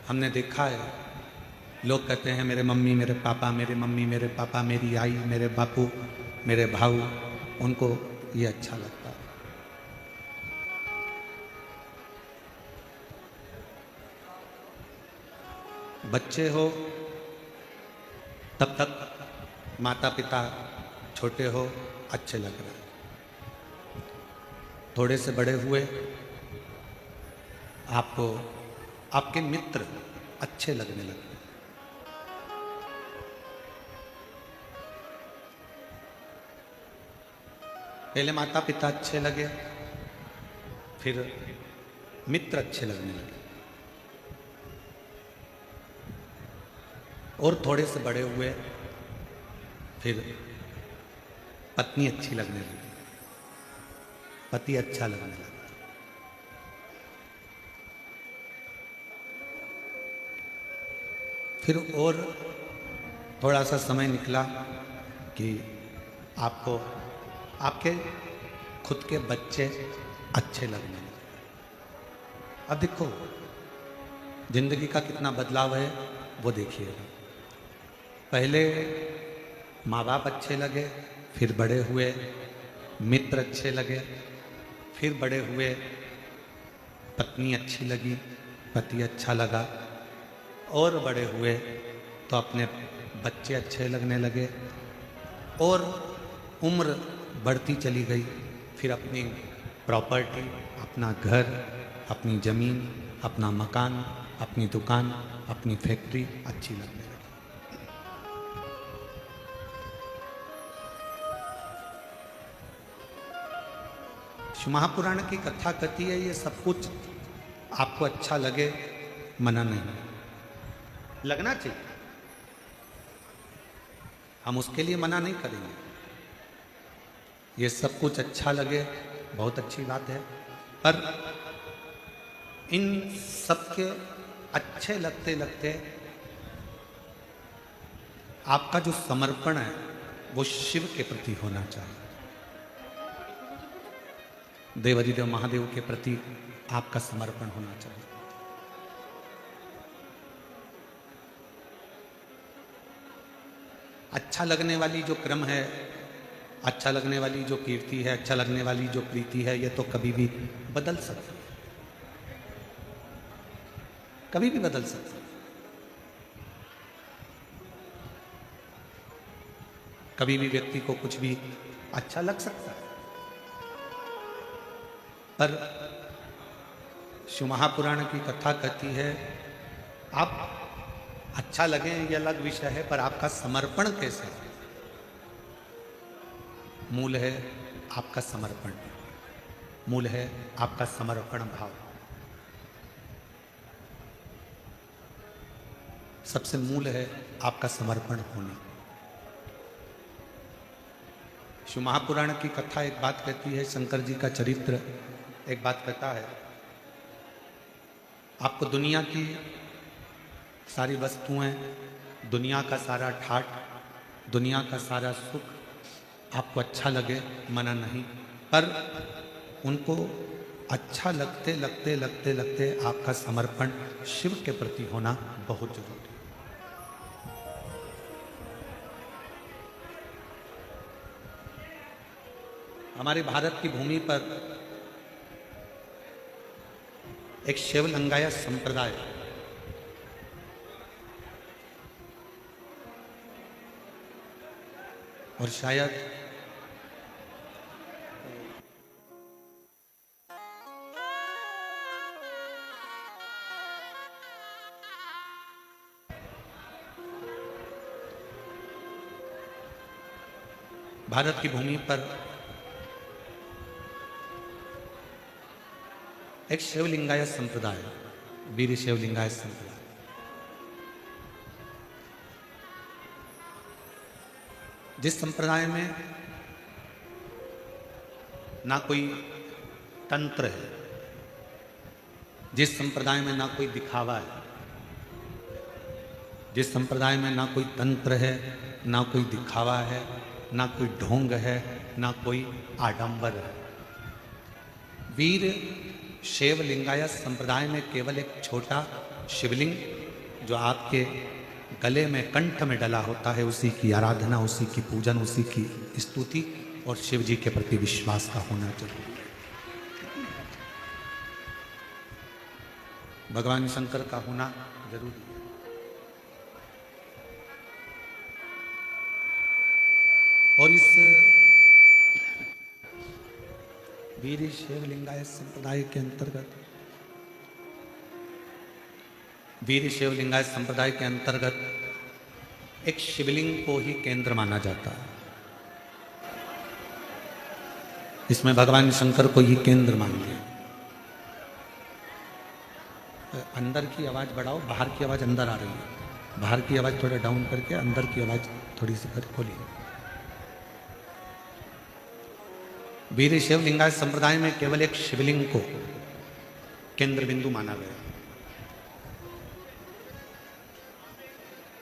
हमने देखा है, लोग कहते हैं मेरे मम्मी मेरे पापा, मेरे मम्मी मेरे पापा, मेरी आई मेरे बापू मेरे भाऊ, उनको ये अच्छा लगता है। बच्चे हो तब तक माता पिता छोटे हो अच्छे लग रहे हैं, थोड़े से बड़े हुए आपको आपके मित्र अच्छे लगने लगते। पहले माता पिता अच्छे लगे, फिर मित्र अच्छे लगने लगे, और थोड़े से बड़े हुए फिर पत्नी अच्छी लगने लगी, पति अच्छा लगने लगा। फिर और थोड़ा सा समय निकला कि आपको आपके खुद के बच्चे अच्छे लगने लगे। अब देखो जिंदगी का कितना बदलाव है वो देखिएगा। पहले माँ बाप अच्छे लगे, फिर बड़े हुए मित्र अच्छे लगे, फिर बड़े हुए पत्नी अच्छी लगी, पति अच्छा लगा, और बड़े हुए तो अपने बच्चे अच्छे लगने लगे, और उम्र बढ़ती चली गई, फिर अपनी प्रॉपर्टी, अपना घर, अपनी ज़मीन, अपना मकान, अपनी दुकान, अपनी फैक्ट्री अच्छी लगने लगी। महापुराण की कथा कहती है ये सब कुछ आपको अच्छा लगे, मना नहीं, लगना चाहिए, हम उसके लिए मना नहीं करेंगे। ये सब कुछ अच्छा लगे बहुत अच्छी बात है, पर इन सबके अच्छे लगते लगते आपका जो समर्पण है वो शिव के प्रति होना चाहिए, देवाधिदेव महादेव के प्रति आपका समर्पण होना चाहिए। अच्छा लगने वाली जो क्रम है, अच्छा लगने वाली जो कीर्ति है, अच्छा लगने वाली जो प्रीति है, ये तो कभी भी बदल सकती है, कभी भी बदल सकती है। कभी भी व्यक्ति को कुछ भी अच्छा लग सकता है, पर शिव महापुराण की कथा कहती है आप अच्छा लगे ये अलग विषय है, पर आपका समर्पण कैसे है? मूल है आपका समर्पण, मूल है आपका समर्पण भाव। सबसे मूल है आपका समर्पण होना। शिव महापुराण की कथा एक बात कहती है, शंकर जी का चरित्र एक बात कहता है, आपको दुनिया की सारी वस्तुएं, दुनिया का सारा ठाट, दुनिया का सारा सुख आपको अच्छा लगे, मना नहीं, पर उनको अच्छा लगते लगते लगते लगते आपका समर्पण शिव के प्रति होना बहुत जरूरी है। हमारे भारत की भूमि पर एक शिव लिंगायत संप्रदाय, और शायद भारत की भूमि पर एक शिवलिंगायत संप्रदाय, वीर शिवलिंगायत संप्रदाय, जिस संप्रदाय में ना कोई तंत्र है, जिस संप्रदाय में ना कोई दिखावा है, जिस संप्रदाय में ना कोई तंत्र है, ना कोई दिखावा है, ना कोई ढोंग है, ना कोई आडंबर है। वीर शैव लिंगायत संप्रदाय में केवल एक छोटा शिवलिंग जो आपके गले में कंठ में डला होता है, उसी की आराधना, उसी की पूजन, उसी की स्तुति और शिव जी के प्रति विश्वास का होना जरूरी है। भगवान शंकर का होना जरूरी है। और इस वीर शैव लिंगायत संप्रदाय के अंतर्गत, वीर शैव लिंगायत संप्रदाय के अंतर्गत एक शिवलिंग को ही केंद्र माना जाता है। इसमें भगवान शंकर को ही केंद्र मान लिया। अंदर की आवाज बढ़ाओ, बाहर की आवाज अंदर आ रही है। बाहर की आवाज थोड़ा डाउन करके अंदर की आवाज थोड़ी सी कर खोलिए। वीर शैव लिंगायत संप्रदाय में केवल एक शिवलिंग को केंद्र बिंदु माना गया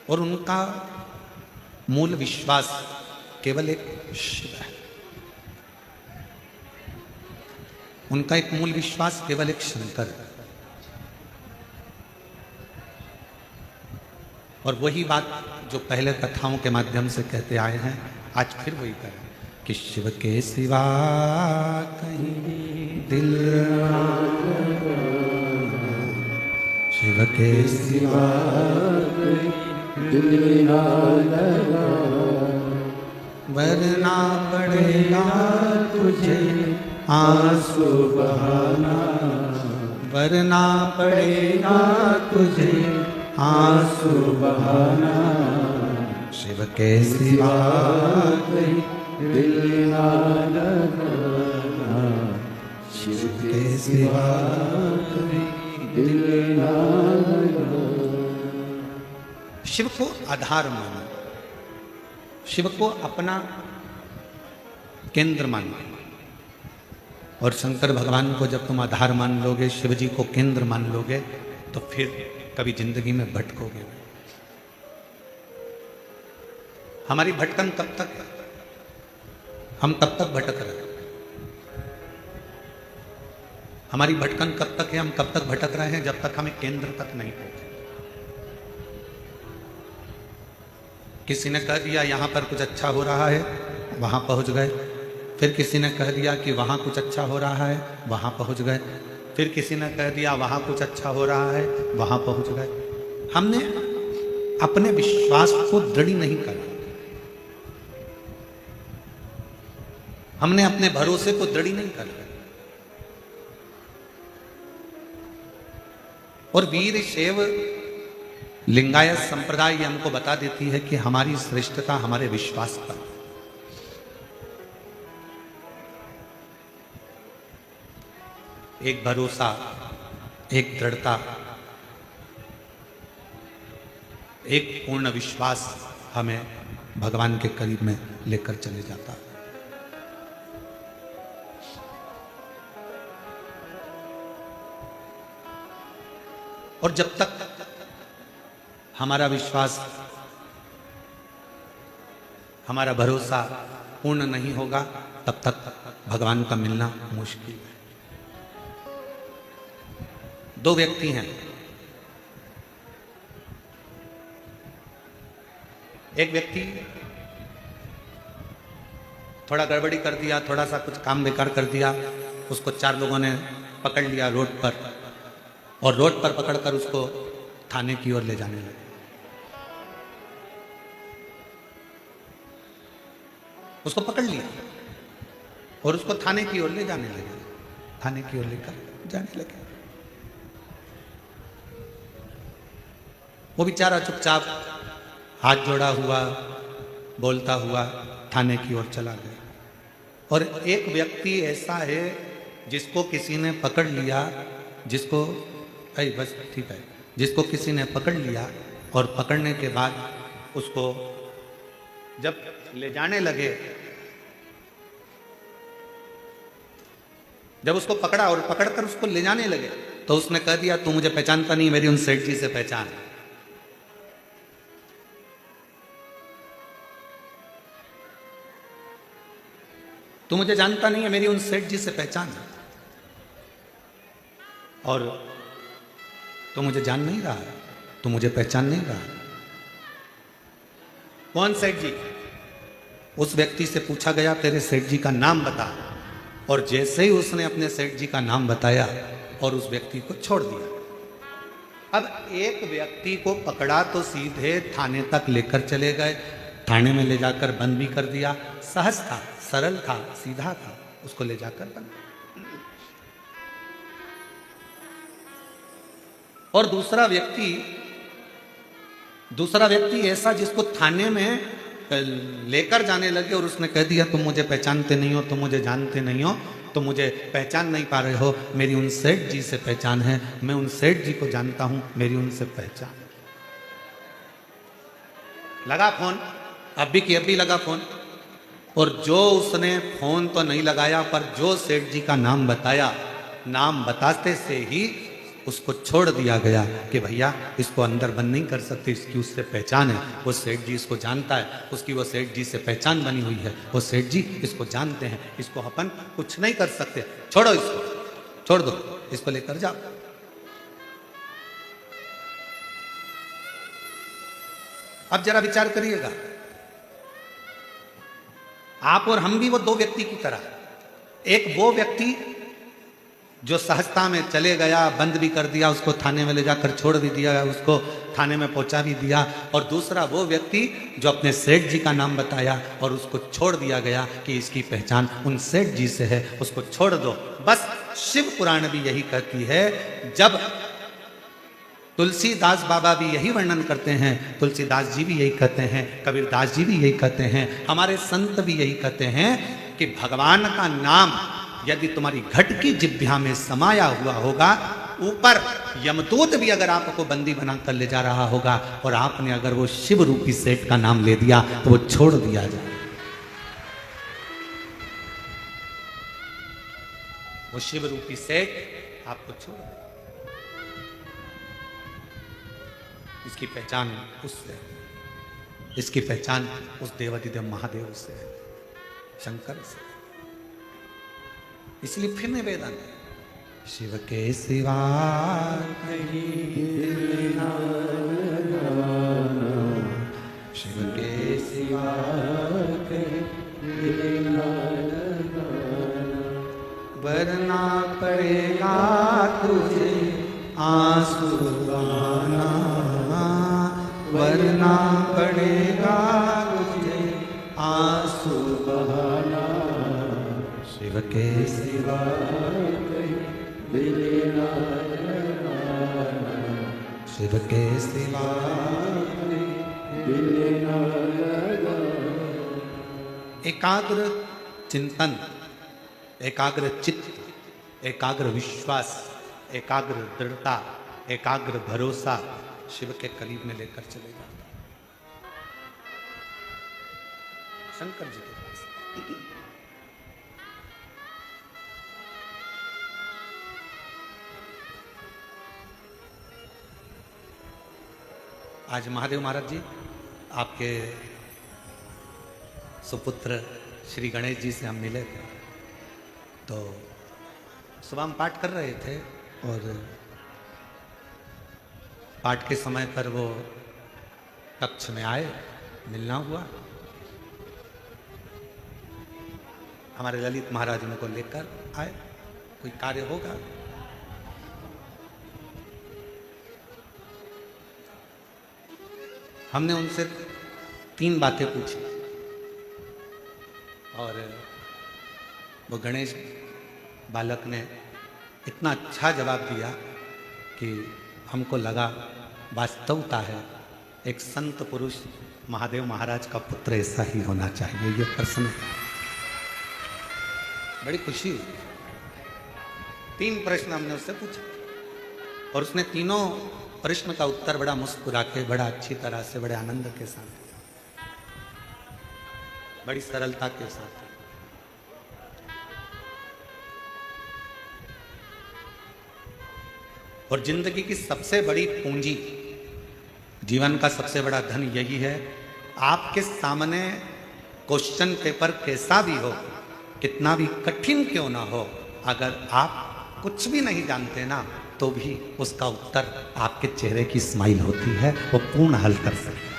और उनका मूल विश्वास केवल एक शिव है। उनका एक मूल विश्वास केवल एक शंकर है। और वही बात जो पहले कथाओं के माध्यम से कहते आए हैं, आज फिर वही करें कि शिव के सिवा कहीं दिल ना लगाना, शिव के सिवा कहीं दिल ना लगाना, वरना पड़ेगा तुझे आंसू बहाना, वरना पड़ेगा तुझे आंसू बहाना, शिव के सिवा कहीं दिल ना लगाना, शिव के सिवा कहीं दिल ना लगाना। शिव को आधार मानो, शिव को अपना केंद्र मानो। और शंकर भगवान को जब तुम आधार मान लोगे, शिव जी को केंद्र मान लोगे, तो फिर कभी जिंदगी में भटकोगे। हमारी भटकन कब तक, हम कब तक भटक रहे हैं? हमारी भटकन कब तक है? हम कब तक भटक रहे हैं? जब तक हमें केंद्र तक नहीं पहुंचे। किसी ने कह दिया यहां पर कुछ अच्छा हो रहा है, वहां पहुंच गए। फिर किसी ने कह दिया कि वहां कुछ अच्छा हो रहा है, वहां पहुंच गए। फिर किसी ने कह दिया वहां कुछ अच्छा हो रहा है, वहां पहुंच गए। हमने अपने विश्वास को दृढ़ नहीं करा, हमने अपने भरोसे को दृढ़ नहीं करा। और वीर शैव लिंगायत संप्रदाय ये हमको बता देती है कि हमारी श्रेष्ठता हमारे विश्वास पर। एक भरोसा, एक दृढ़ता, एक पूर्ण विश्वास हमें भगवान के करीब में लेकर चले जाता है। और जब तक हमारा विश्वास, हमारा भरोसा पूर्ण नहीं होगा, तब तक भगवान का मिलना मुश्किल है। दो व्यक्ति हैं, एक व्यक्ति थोड़ा गड़बड़ी कर दिया, थोड़ा सा कुछ काम बेकार कर दिया, उसको चार लोगों ने पकड़ लिया रोड पर, और रोड पर पकड़कर उसको थाने की ओर ले जाने लगे। उसको पकड़ लिया और उसको थाने की ओर ले जाने लगे, थाने की ओर लेकर जाने लगे। वो बेचारा चुपचाप हाथ जोड़ा हुआ, बोलता हुआ थाने की ओर चला गया। और एक व्यक्ति ऐसा है जिसको किसी ने पकड़ लिया, जिसको बस ठीक है, जिसको किसी ने पकड़ लिया और पकड़ने के बाद उसको जब ले जाने लगे, जब उसको पकड़ा और पकड़कर उसको ले जाने लगे, तो उसने कह दिया तू मुझे पहचानता नहीं, मेरी उन सेठ जी से पहचान। तू मुझे जानता नहीं है, मेरी उन सेठ जी से पहचान। और तो मुझे जान नहीं रहा है, तो मुझे पहचान नहीं रहा। कौन सेठ जी? उस व्यक्ति से पूछा गया तेरे सेठ जी का नाम बता, और जैसे ही उसने अपने सेठ जी का नाम बताया और उस व्यक्ति को छोड़ दिया। अब एक व्यक्ति को पकड़ा तो सीधे थाने तक लेकर चले गए, थाने में ले जाकर बंद भी कर दिया। सहज था, सरल था, सीधा था, उसको ले जाकर बंद। और दूसरा व्यक्ति ऐसा जिसको थाने में लेकर जाने लगे और उसने कह दिया तुम मुझे पहचानते नहीं हो, तुम मुझे जानते नहीं हो, तुम मुझे पहचान नहीं पा रहे हो, मेरी उन सेठ जी से पहचान है, मैं उन सेठ जी को जानता हूं, मेरी उनसे पहचान। लगा फोन, अभी की अभी लगा फोन, और जो उसने फोन तो नहीं लगाया पर जो सेठ जी का नाम बताया, नाम बताते से ही उसको छोड़ दिया गया कि भैया इसको अंदर बंद नहीं कर सकते, इसकी उससे पहचान है, वो सेठ जी इसको जानता है, उसकी वो सेठ जी से पहचान बनी हुई है, वो सेठ जी इसको जानते हैं, इसको अपन कुछ नहीं कर सकते, छोड़ो इसको, छोड़ दो, इसको लेकर जाओ। अब जरा विचार करिएगा, आप और हम भी वो दो व्यक्ति की तरह, एक वो व्यक्ति जो सहजता में चले गया, बंद भी कर दिया, उसको थाने में ले जाकर छोड़ भी दिया, उसको थाने में पहुंचा भी दिया, और दूसरा वो व्यक्ति जो अपने सेठ जी का नाम बताया और उसको छोड़ दिया गया कि इसकी पहचान उन सेठ जी से है, उसको छोड़ दो। बस शिव पुराण भी यही कहती है, जब तुलसीदास बाबा भी यही वर्णन करते हैं, तुलसीदास जी भी यही कहते हैं, कबीरदास जी भी यही कहते हैं, हमारे संत भी यही कहते हैं कि भगवान का नाम यदि तुम्हारी घट की जिह्वा में समाया हुआ होगा, ऊपर यमदूत भी अगर आपको बंदी बनाकर ले जा रहा होगा, और आपने अगर वो शिव रूपी सेठ का नाम ले दिया तो वो छोड़ दिया जाए। वो शिव रूपी सेठ आपको छोड़ दे, इसकी पहचान उससे, इसकी पहचान उस देवाधिदेव महादेव से, शंकर से। इसलिए फिर निवेदन, शिव के सिवा शिव के सिवा वरना पड़ेगा तुझे आंसू बहाना, वरना पड़ेगा तुझे आंसू बहाना, शिव के सिवा शिव के सिवा एकाग्र चिंतन, एकाग्र चित्त, एकाग्र विश्वास, एकाग्र दृढ़ता, एकाग्र भरोसा शिव के करीब में लेकर चले जाता शंकर जी के पास। आज महादेव महाराज जी आपके सुपुत्र श्री गणेश जी से हम मिले थे, तो सुबह हम पाठ कर रहे थे और पाठ के समय पर वो कक्ष में आए, मिलना हुआ। हमारे ललित महाराज उनको लेकर आए, कोई कार्य होगा। हमने उनसे 3 बातें पूछी और वो गणेश बालक ने इतना अच्छा जवाब दिया कि हमको लगा वास्तवता है एक संत पुरुष महादेव महाराज का पुत्र ऐसा ही होना चाहिए। ये प्रश्न बड़ी खुशी हुई। 3 प्रश्न हमने उससे पूछे और उसने तीनों प्रश्न का उत्तर बड़ा मुस्कुरा के, बड़ा अच्छी तरह से, बड़े आनंद के साथ, बड़ी सरलता के साथ। और जिंदगी की सबसे बड़ी पूंजी, जीवन का सबसे बड़ा धन यही है, आपके सामने क्वेश्चन पेपर कैसा भी हो, कितना भी कठिन क्यों ना हो, अगर आप कुछ भी नहीं जानते ना, तो भी उसका उत्तर आपके चेहरे की स्माइल होती है, वो पूर्ण हल कर सकता है,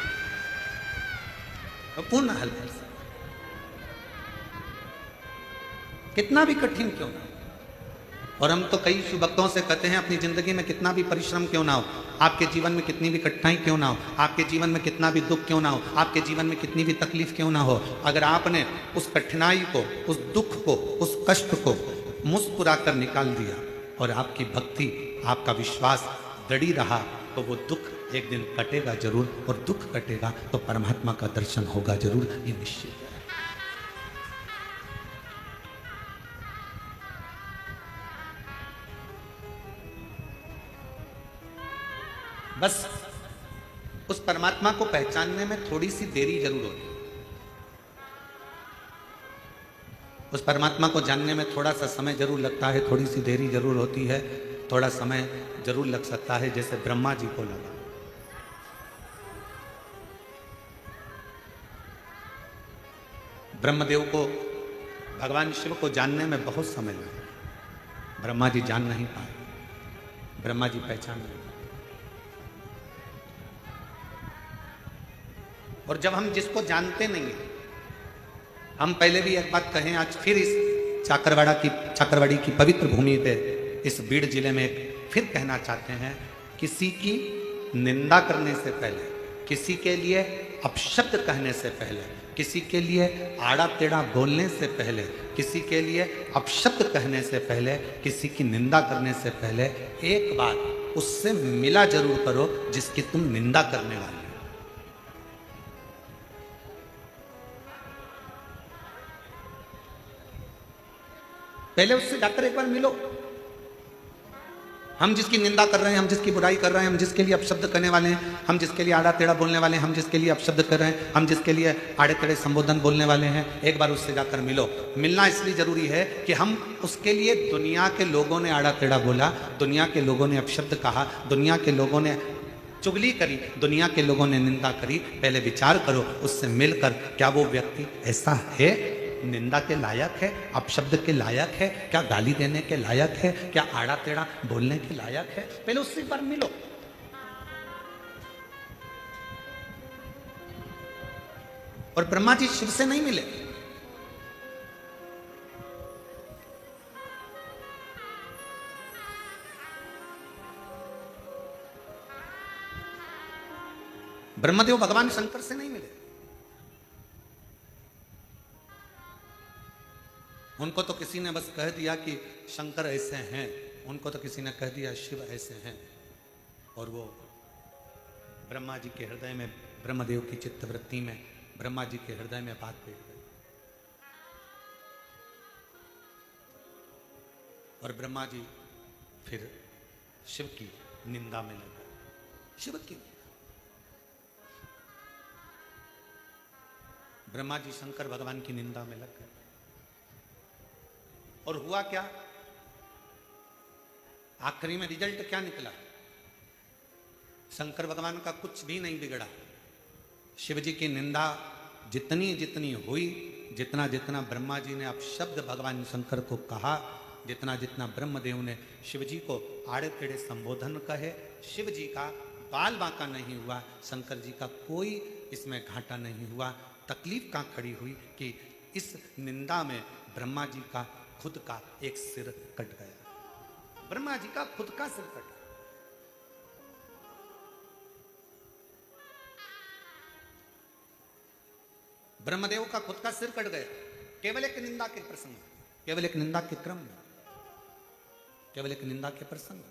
वो पूर्ण हल कर सकता है, कितना भी कठिन क्यों ना हो। और हम तो कई भक्तों से कहते हैं अपनी जिंदगी में कितना भी परिश्रम क्यों ना हो, आपके जीवन में कितनी भी कठिनाई क्यों ना हो, आपके जीवन में कितना भी दुख क्यों ना हो, आपके जीवन में कितनी भी तकलीफ क्यों ना हो, अगर आपने उस कठिनाई को, उस दुख को, उस कष्ट को मुस्कुरा कर निकाल दिया और आपकी भक्ति, आपका विश्वास दृढ़ रहा, तो वो दुख एक दिन कटेगा जरूर, और दुख कटेगा तो परमात्मा का दर्शन होगा जरूर, ये निश्चित है। बस उस परमात्मा को पहचानने में थोड़ी सी देरी जरूर होती है, उस परमात्मा को जानने में थोड़ा सा समय जरूर लगता है, थोड़ी सी देरी जरूर होती है, थोड़ा समय जरूर लग सकता है, जैसे ब्रह्मा जी को लगा। ब्रह्मदेव को, भगवान शिव को जानने में बहुत समय लगा, ब्रह्मा जी जान नहीं पाए, ब्रह्मा जी पहचान नहीं पाए। और जब हम जिसको जानते नहीं हैं, हम पहले भी एक बात कहें, आज फिर इस चाकरवाड़ी की पवित्र भूमि पे, इस बीड़ जिले में फिर कहना चाहते हैं, किसी की निंदा करने से पहले, किसी के लिए अपशब्द कहने से पहले, किसी के लिए आड़ा टेढ़ा बोलने से पहले, किसी के लिए अपशब्द कहने से पहले, किसी की निंदा करने से पहले, एक बार उससे मिला जरूर करो जिसकी तुम निंदा करने वाले हो। पहले उससे जाकर एक बार मिलो। हम जिसकी निंदा कर रहे हैं, हम जिसकी बुराई कर रहे हैं, हम जिसके लिए अपशब्द करने वाले हैं, हम जिसके लिए आड़ा टेढ़ा बोलने वाले हैं, हम जिसके लिए अपशब्द कर रहे हैं, हम जिसके लिए आड़े टेढ़े संबोधन बोलने वाले हैं, एक बार उससे जाकर मिलो। मिलना इसलिए जरूरी है कि हम उसके लिए, दुनिया के लोगों ने आड़ा टेढ़ा बोला, दुनिया के लोगों ने अपशब्द कहा, दुनिया के लोगों ने चुगली करी, दुनिया के लोगों ने निंदा करी, पहले विचार करो उससे मिलकर, क्या वो व्यक्ति ऐसा है, निंदा के लायक है, अपशब्द के लायक है, क्या गाली देने के लायक है, क्या आड़ा टेढ़ा बोलने के लायक है? पहले उससे एक बार मिलो। और ब्रह्मा जी शिव से नहीं मिले, ब्रह्मदेव भगवान शंकर से नहीं मिले, उनको तो किसी ने बस कह दिया कि शंकर ऐसे हैं, उनको तो किसी ने कह दिया शिव ऐसे हैं, और वो ब्रह्मा जी के हृदय में, ब्रह्मदेव की चित्तवृत्ति में, ब्रह्मा जी के हृदय में बात बैठ गई। और ब्रह्मा जी फिर शिव की निंदा में लग गए, शिव की। ब्रह्मा जी शंकर भगवान की निंदा में लग गए, और हुआ क्या, आखिरी में रिजल्ट क्या निकला? शंकर भगवान का कुछ भी नहीं बिगड़ा, शिव जी की निंदा जितनी जितनी हुई, जितना जितना ब्रह्मा जी ने अपशब्द भगवान शंकर को कहा, जितना जितना ब्रह्मदेव ने शिव जी को आड़े टेढ़े संबोधन कहे, शिव जी का बाल बांका नहीं हुआ, शंकर जी का कोई इसमें घाटा नहीं हुआ। तकलीफ कहाँ खड़ी हुई कि इस निंदा में ब्रह्मा जी का खुद का एक सिर कट गया, ब्रह्मा जी का खुद का सिर कट गया। ब्रह्मदेव का खुद का सिर कट गया, केवल एक निंदा के प्रसंग, केवल एक निंदा के क्रम में, केवल एक निंदा के प्रसंग।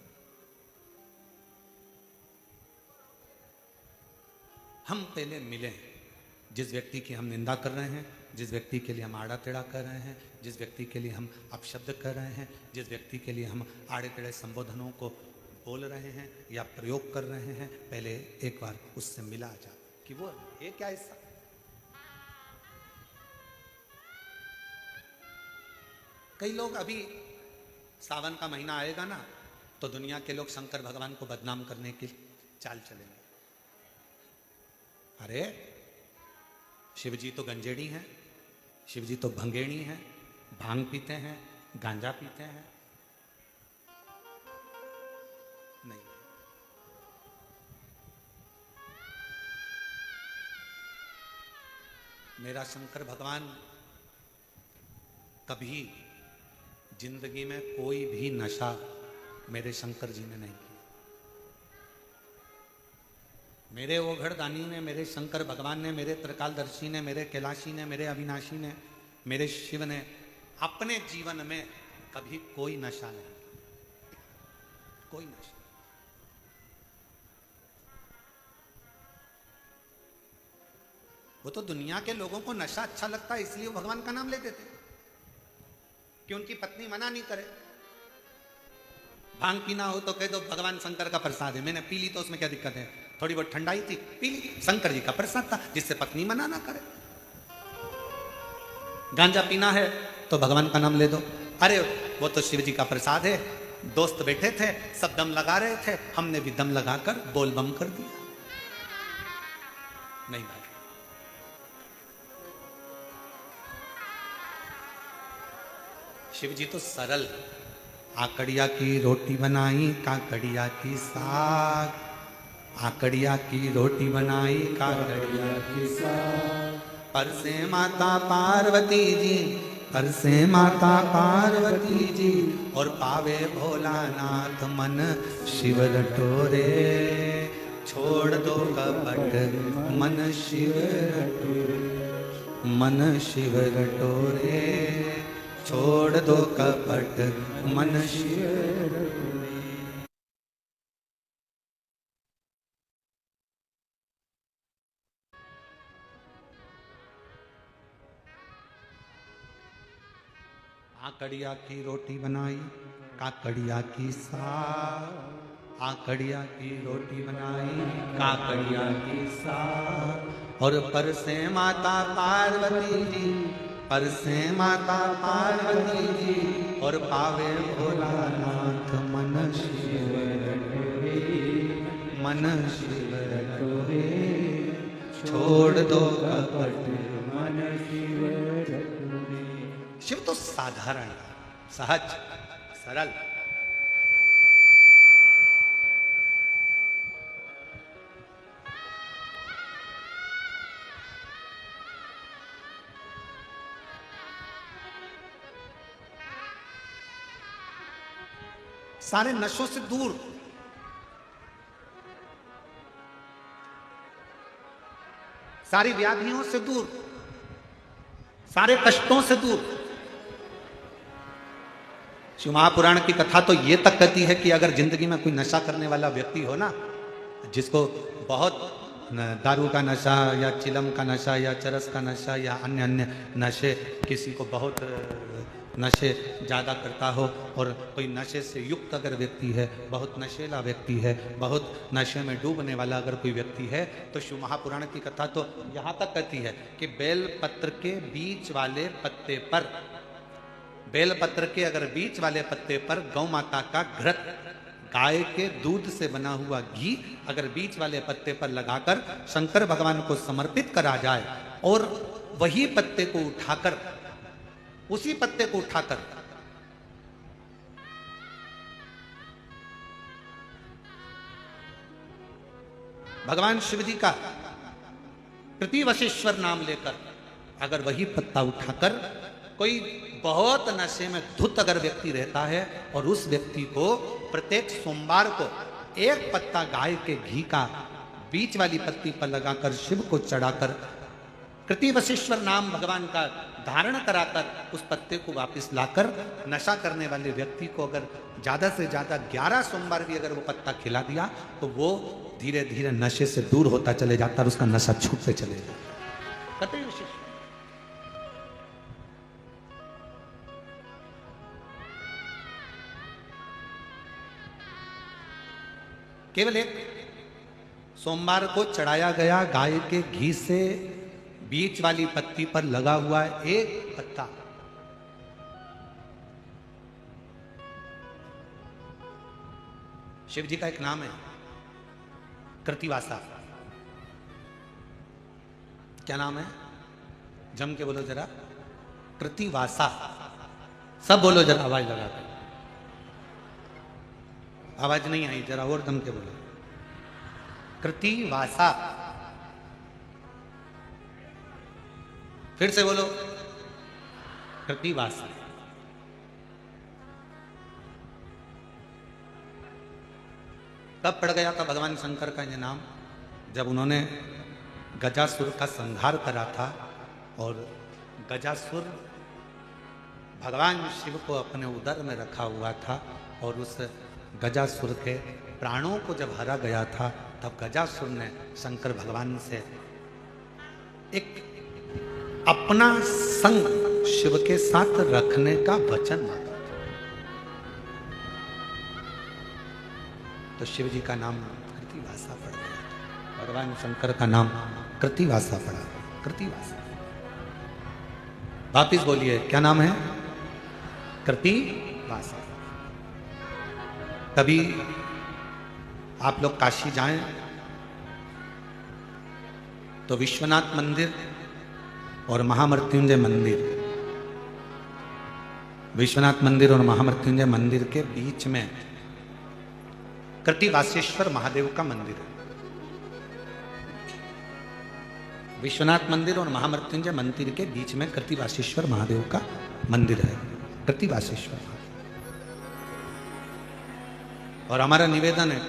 हम पहले मिले, जिस व्यक्ति की हम निंदा कर रहे हैं, जिस व्यक्ति के लिए हम आड़ा टेढ़ा कर रहे हैं, जिस व्यक्ति के लिए हम अपशब्द कर रहे हैं, जिस व्यक्ति के लिए हम आड़े टेढ़े संबोधनों को बोल रहे हैं या प्रयोग कर रहे हैं, पहले एक बार उससे मिला जा कि वो है क्या ऐसा। कई लोग, अभी सावन का महीना आएगा ना, तो दुनिया के लोग शंकर भगवान को बदनाम करने की चाल चलेंगे। अरे शिव जी तो गंजेड़ी हैं, शिव जी तो भंगेड़ी हैं, भांग पीते हैं, गांजा पीते हैं, नहीं। मेरा शंकर भगवान कभी जिंदगी में कोई भी नशा मेरे शंकर जी ने नहीं किया। मेरे ओघड़दानी ने, मेरे शंकर भगवान ने, मेरे त्रिकालदर्शी ने, मेरे कैलाशी ने, मेरे अविनाशी ने, मेरे शिव ने अपने जीवन में कभी कोई नशा नहीं किया, कोई नशा। वो तो दुनिया के लोगों को नशा अच्छा लगता है इसलिए वो भगवान का नाम लेते थे कि उनकी पत्नी मना नहीं करे। भांग पीना हो तो कह दो भगवान शंकर का प्रसाद है, मैंने पी ली तो उसमें क्या दिक्कत है, थोड़ी बहुत ठंडाई थी पी ली, शंकर जी का प्रसाद था जिससे पत्नी मना ना करे। गांजा पीना है तो भगवान का नाम ले दो, अरे वो तो शिव जी का प्रसाद है, दोस्त बैठे थे सब दम लगा रहे थे, हमने भी दम लगाकर बोल बम कर दिया। नहीं भाई, शिव जी तो सरल। आकड़िया की रोटी बनाई काकड़िया की साग, आकड़िया की रोटी बनाई काकड़िया की साग। पर से माता पार्वती जी, पर से माता पार्वती जी, और पावे भोलानाथ मन शिव रटोरे। छोड़ दो कपट मन शिव रटोरे, मन शिव रटोरे। छोड़ दो कपट मन शिव रटोरे। आकड़िया की रोटी बनाई काकड़िया की साग, आकड़िया की रोटी बनाई काकड़िया की साग। और पर से माता पार्वती जी, पर से माता पार्वती जी, और पावे भोलानाथ मन शिव रटोरे, मन शिव रटोरे। छोड़ दो कपट मन शिव रटोरे। शिव तो साधारण, सहज, सरल। सारे नशों से दूर, सारी व्याधियों से दूर, सारे कष्टों से दूर। शिव महापुराण की कथा तो ये तक कहती है कि अगर जिंदगी में कोई नशा करने वाला व्यक्ति हो ना, जिसको बहुत दारू का नशा या चिलम का नशा या चरस का नशा या अन्य अन्य नशे, किसी को बहुत नशे ज़्यादा करता हो, और कोई नशे से युक्त अगर व्यक्ति है, बहुत नशेला व्यक्ति है, बहुत नशे में डूबने वाला अगर कोई व्यक्ति है, तो शिव महापुराण की कथा तो यहाँ तक कहती है कि बेलपत्र के बीच वाले पत्ते पर, बेलपत्र के अगर बीच वाले पत्ते पर गौ माता का घृत, गाय के दूध से बना हुआ घी अगर बीच वाले पत्ते पर लगाकर शंकर भगवान को समर्पित करा जाए, और वही पत्ते को उठाकर, उसी पत्ते को उठाकर भगवान शिव जी का प्रतिवशेश्वर नाम लेकर, अगर वही पत्ता उठाकर कोई बहुत नशे में धुत अगर व्यक्ति रहता है, और उस व्यक्ति को प्रत्येक सोमवार को एक पत्ता गाय के घी का बीच वाली पत्ती पर लगाकर शिव को चढ़ाकर कृतिवशेश्वर नाम भगवान का धारण कराकर उस पत्ते को वापस लाकर नशा करने वाले व्यक्ति को अगर ज्यादा से ज्यादा 11 सोमवार भी अगर वो पत्ता खिला दिया, तो वो धीरे धीरे नशे से दूर होता चले जाता और उसका नशा छूटते चले जाता। कृतिवशेश्वर केवल एक सोमवार को चढ़ाया गया गाय के घी से बीच वाली पत्ती पर लगा हुआ एक पत्ता, शिव जी का एक नाम है कृतिवासा। क्या नाम है? जम के बोलो जरा, कृतिवासा। सब बोलो जरा आवाज लगाकर। आवाज नहीं आई, जरा और दम के बोलो। कृतिवासा। फिर से बोलो, कृतिवासा। तब पड़ गया था भगवान शंकर का ये नाम जब उन्होंने गजासुर का संहार करा था। और गजासुर भगवान शिव को अपने उदर में रखा हुआ था और उस गजासुर के प्राणों को जब हरा गया था तब गजासुर ने शंकर भगवान से एक अपना संग शिव के साथ रखने का वचन मांगा था। तो शिव जी का नाम कृतिवासा पड़ गया था, भगवान शंकर का नाम कृतिवासा पड़ा। कृतिवासा। वापिस बोलिए, क्या नाम है? कृतिवासा। कभी आप लोग काशी जाएं तो विश्वनाथ मंदिर और महामृत्युंजय मंदिर, विश्वनाथ मंदिर और महामृत्युंजय मंदिर के बीच में कृतिवासेश्वर महादेव का मंदिर है। विश्वनाथ मंदिर और महामृत्युंजय मंदिर के बीच में कृतिवासेश्वर महादेव का मंदिर है। कृतिवासेश्वर। और हमारा निवेदन है,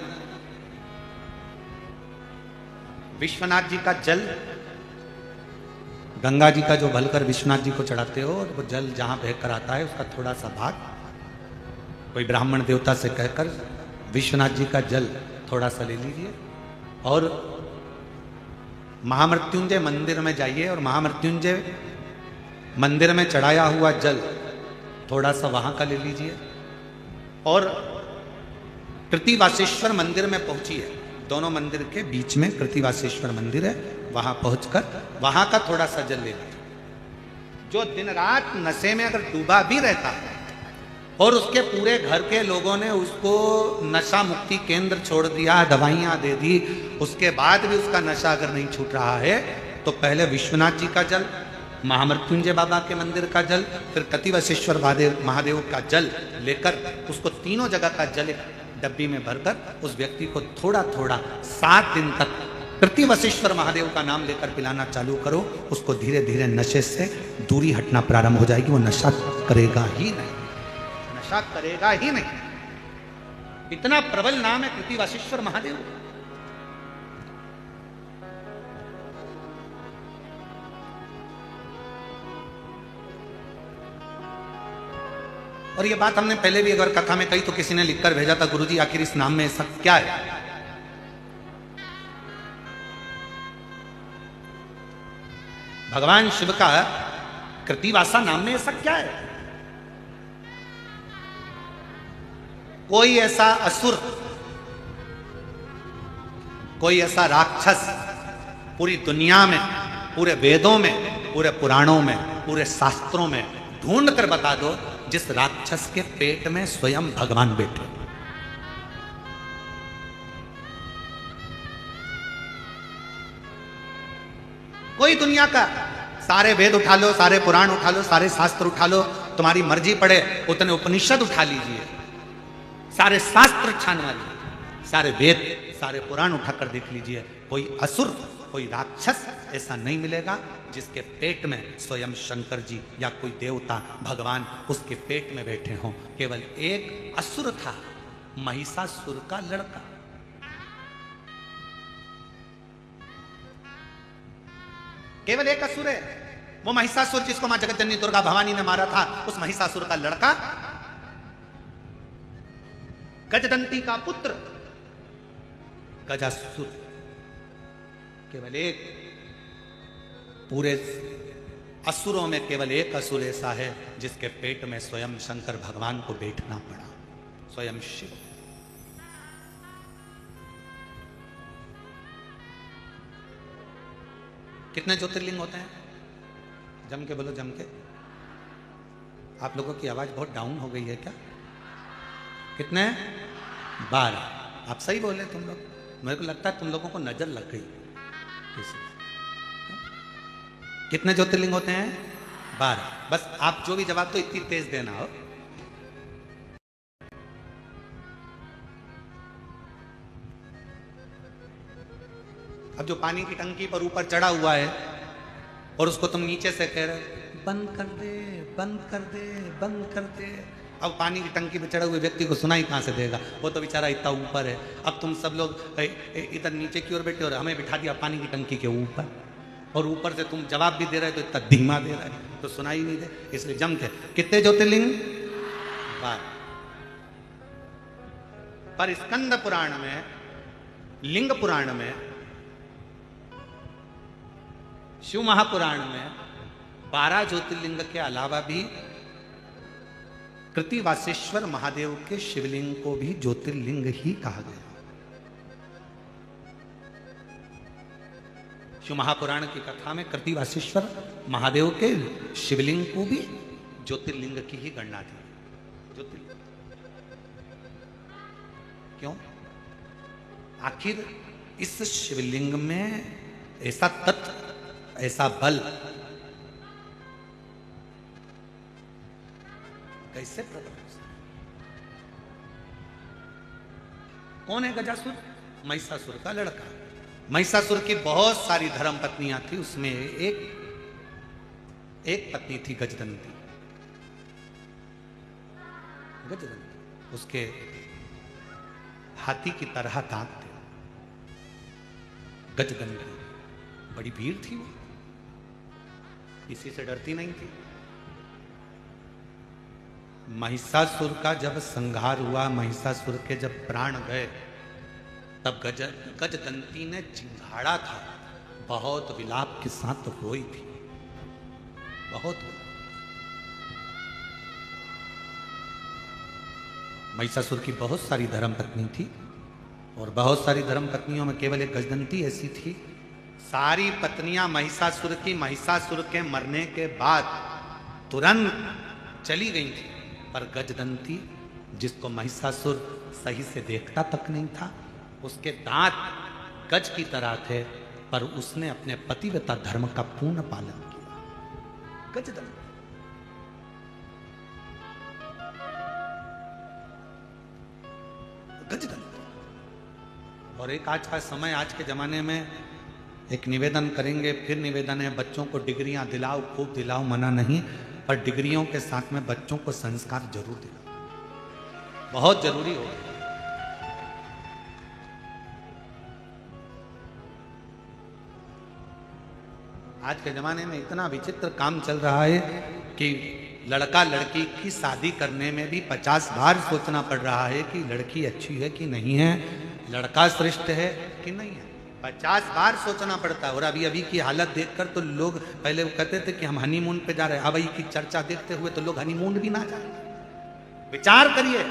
विश्वनाथ जी का जल, गंगा जी का जो भलकर विश्वनाथ जी को चढ़ाते हो और वो जल जहां बहकर आता है उसका थोड़ा सा भाग कोई ब्राह्मण देवता से कहकर विश्वनाथ जी का जल थोड़ा सा ले लीजिए और महामृत्युंजय मंदिर में जाइए और महामृत्युंजय मंदिर में चढ़ाया हुआ जल थोड़ा सा वहां का ले लीजिए और कृतिवासेश्वर मंदिर में पहुंचिए। दोनों मंदिर के बीच में कृतिवासेश्वर मंदिर है, वहां पहुंचकर वहां का थोड़ा सा जल ले लीजिए। जो दिन रात नशे में अगर डूबा भी रहता है और उसके पूरे घर के लोगों ने उसको नशा मुक्ति केंद्र छोड़ दिया, दवाइयां दे दी, उसके बाद भी उसका नशा अगर नहीं छूट रहा है तो पहले विश्वनाथ जी का जल, महामृत्युंजय बाबा के मंदिर का जल, फिर कृतिवासेश्वर महादेव का जल लेकर उसको तीनों जगह का जल एक डब्बी में भरकर उस व्यक्ति को थोड़ा थोड़ा 7 दिन तक कृतिवासेश्वर महादेव का नाम लेकर पिलाना चालू करो। उसको धीरे धीरे नशे से दूरी हटना प्रारंभ हो जाएगी, वो नशा करेगा ही नहीं, नशा करेगा ही नहीं। इतना प्रबल नाम है कृतिवासेश्वर महादेव। और ये बात हमने पहले भी अगर कथा में कही तो किसी ने लिखकर भेजा था, गुरुजी आखिर इस नाम में ऐसा क्या है? भगवान शिव का कृतिवासा नाम में ऐसा क्या है? कोई ऐसा असुर, कोई ऐसा राक्षस पूरी दुनिया में, पूरे वेदों में, पूरे पुराणों में, पूरे शास्त्रों में ढूंढ कर बता दो जिस राक्षस के पेट में स्वयं भगवान बैठे। कोई दुनिया का सारे वेद उठा लो, सारे पुराण उठा लो, सारे शास्त्र उठा लो, तुम्हारी मर्जी पड़े उतने उपनिषद उठा लीजिए, सारे शास्त्र छानवा लीजिए, सारे वेद, सारे पुराण उठाकर देख लीजिए, कोई असुर, कोई राक्षस ऐसा नहीं मिलेगा जिसके पेट में स्वयं शंकर जी या कोई देवता भगवान उसके पेट में बैठे हों। केवल एक असुर था, महिषासुर का लड़का। केवल एक असुर है, वो महिषासुर जिसको मां जगतजननी दुर्गा भवानी ने मारा था, उस महिषासुर का लड़का गजदंती का पुत्र गजासुर। केवल एक, पूरे असुरों में केवल एक असुर ऐसा है जिसके पेट में स्वयं शंकर भगवान को बैठना पड़ा, स्वयं शिव। कितने ज्योतिर्लिंग होते हैं? जम के बोलो, जम के। आप लोगों की आवाज बहुत डाउन हो गई है क्या? कितने? 12। आप सही बोले तुम लोग, मेरे को लगता है तुम लोगों को नजर लग गई। कितने ज्योतिर्लिंग होते हैं? 12। बस आप जो भी जवाब तो इतनी तेज देना हो। अब जो पानी की टंकी पर ऊपर चढ़ा हुआ है और उसको तुम नीचे से कह रहे बंद कर दे, बंद कर दे, बंद कर दे, अब पानी की टंकी पे चढ़े हुए व्यक्ति को सुनाई कहाँ से देगा? वो तो बेचारा इतना ऊपर है। अब तुम सब लोग इधर नीचे की ओर बैठे और हमें बिठा दिया पानी की टंकी के ऊपर, और ऊपर से तुम जवाब भी दे रहे हो तो इतना धीमा दे रहा है तो सुनाई नहीं दे। इसलिए जम थे कितने ज्योतिर्लिंग? 12। पर स्कंद पुराण में, लिंग पुराण में, शिव महापुराण में 12 ज्योतिर्लिंग के अलावा भी कृतिवासेश्वर महादेव के शिवलिंग को भी ज्योतिर्लिंग ही कहा गया। शिव महापुराण की कथा में कृतिवासेश्वर महादेव के शिवलिंग को भी ज्योतिर्लिंग की ही गणना थी। ज्योतिर्लिंग क्यों? आखिर इस शिवलिंग में ऐसा तत्व, ऐसा बल कैसे प्रकट हो सकता? कौन है गजासुर? महिषासुर का लड़का। महिषासुर की बहुत सारी धर्म पत्नियां थी, उसमें एक पत्नी थी गजदंती। गजदंती, उसके हाथी की तरह दांत थे। गजदंती बड़ी भीड़ थी, वो किसी से डरती नहीं थी। महिषासुर का जब संहार हुआ, महिषासुर के जब प्राण गए, तब गजदंती ने चिंघाड़ा था, बहुत विलाप के साथ रोई थी, बहुत। महिषासुर की बहुत सारी धर्मपत्नी थी, और बहुत सारी धर्मपत्नियों में केवल एक गजदंती ऐसी थी। सारी पत्नियां महिषासुर की महिषासुर के मरने के बाद तुरंत चली गई थी, पर गजदंती, जिसको महिषासुर सही से देखता तक नहीं था, उसके दांत गज की तरह थे, पर उसने अपने पतिव्रता धर्म का पूर्ण पालन किया। गजदंती। गजदंती। और एक आज का समय, आज के जमाने में एक निवेदन करेंगे, फिर निवेदन है, बच्चों को डिग्रियां दिलाओ, खूब दिलाओ, मना नहीं, पर डिग्रियों के साथ में बच्चों को संस्कार जरूर दिलाओ, बहुत जरूरी होगा। आज के जमाने में इतना विचित्र काम चल रहा है कि लड़का लड़की की शादी करने में भी 50 बार सोचना पड़ रहा है कि लड़की अच्छी है कि नहीं है, लड़का श्रेष्ठ है कि नहीं है, 50 बार सोचना पड़ता है। और अभी की हालत देखकर तो लोग, पहले वो कहते थे कि हम हनीमून पे जा रहे हैं, अब की चर्चा देखते हुए तो लोग हनीमून भी ना जाए। विचार करिए,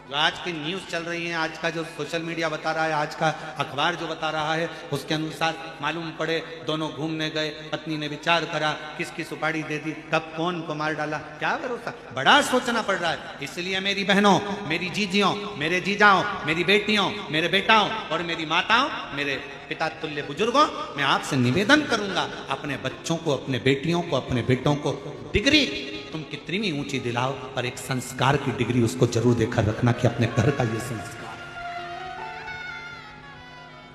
जो आज की न्यूज चल रही है, आज का जो सोशल मीडिया बता रहा है, आज का अखबार जो बता रहा है, उसके अनुसार मालूम पड़े दोनों घूमने गए, पत्नी ने विचार करा, किसकी सुपारी दे दी, कब कौन को मार डाला, क्या भरोसा, बड़ा सोचना पड़ रहा है। इसलिए मेरी बहनों, मेरी जीजियों, मेरे जीजाओं, मेरी बेटियों, मेरे बेटाओं और मेरी माताओं, मेरे पिता तुल्य बुजुर्गों, मैं आपसे निवेदन करूंगा, अपने बच्चों को, अपने बेटियों को, अपने बेटों को डिग्री तुम कितनी भी ऊंची दिलाओ, पर एक संस्कार की डिग्री उसको जरूर देकर रखना कि अपने घर का ये संस्कार,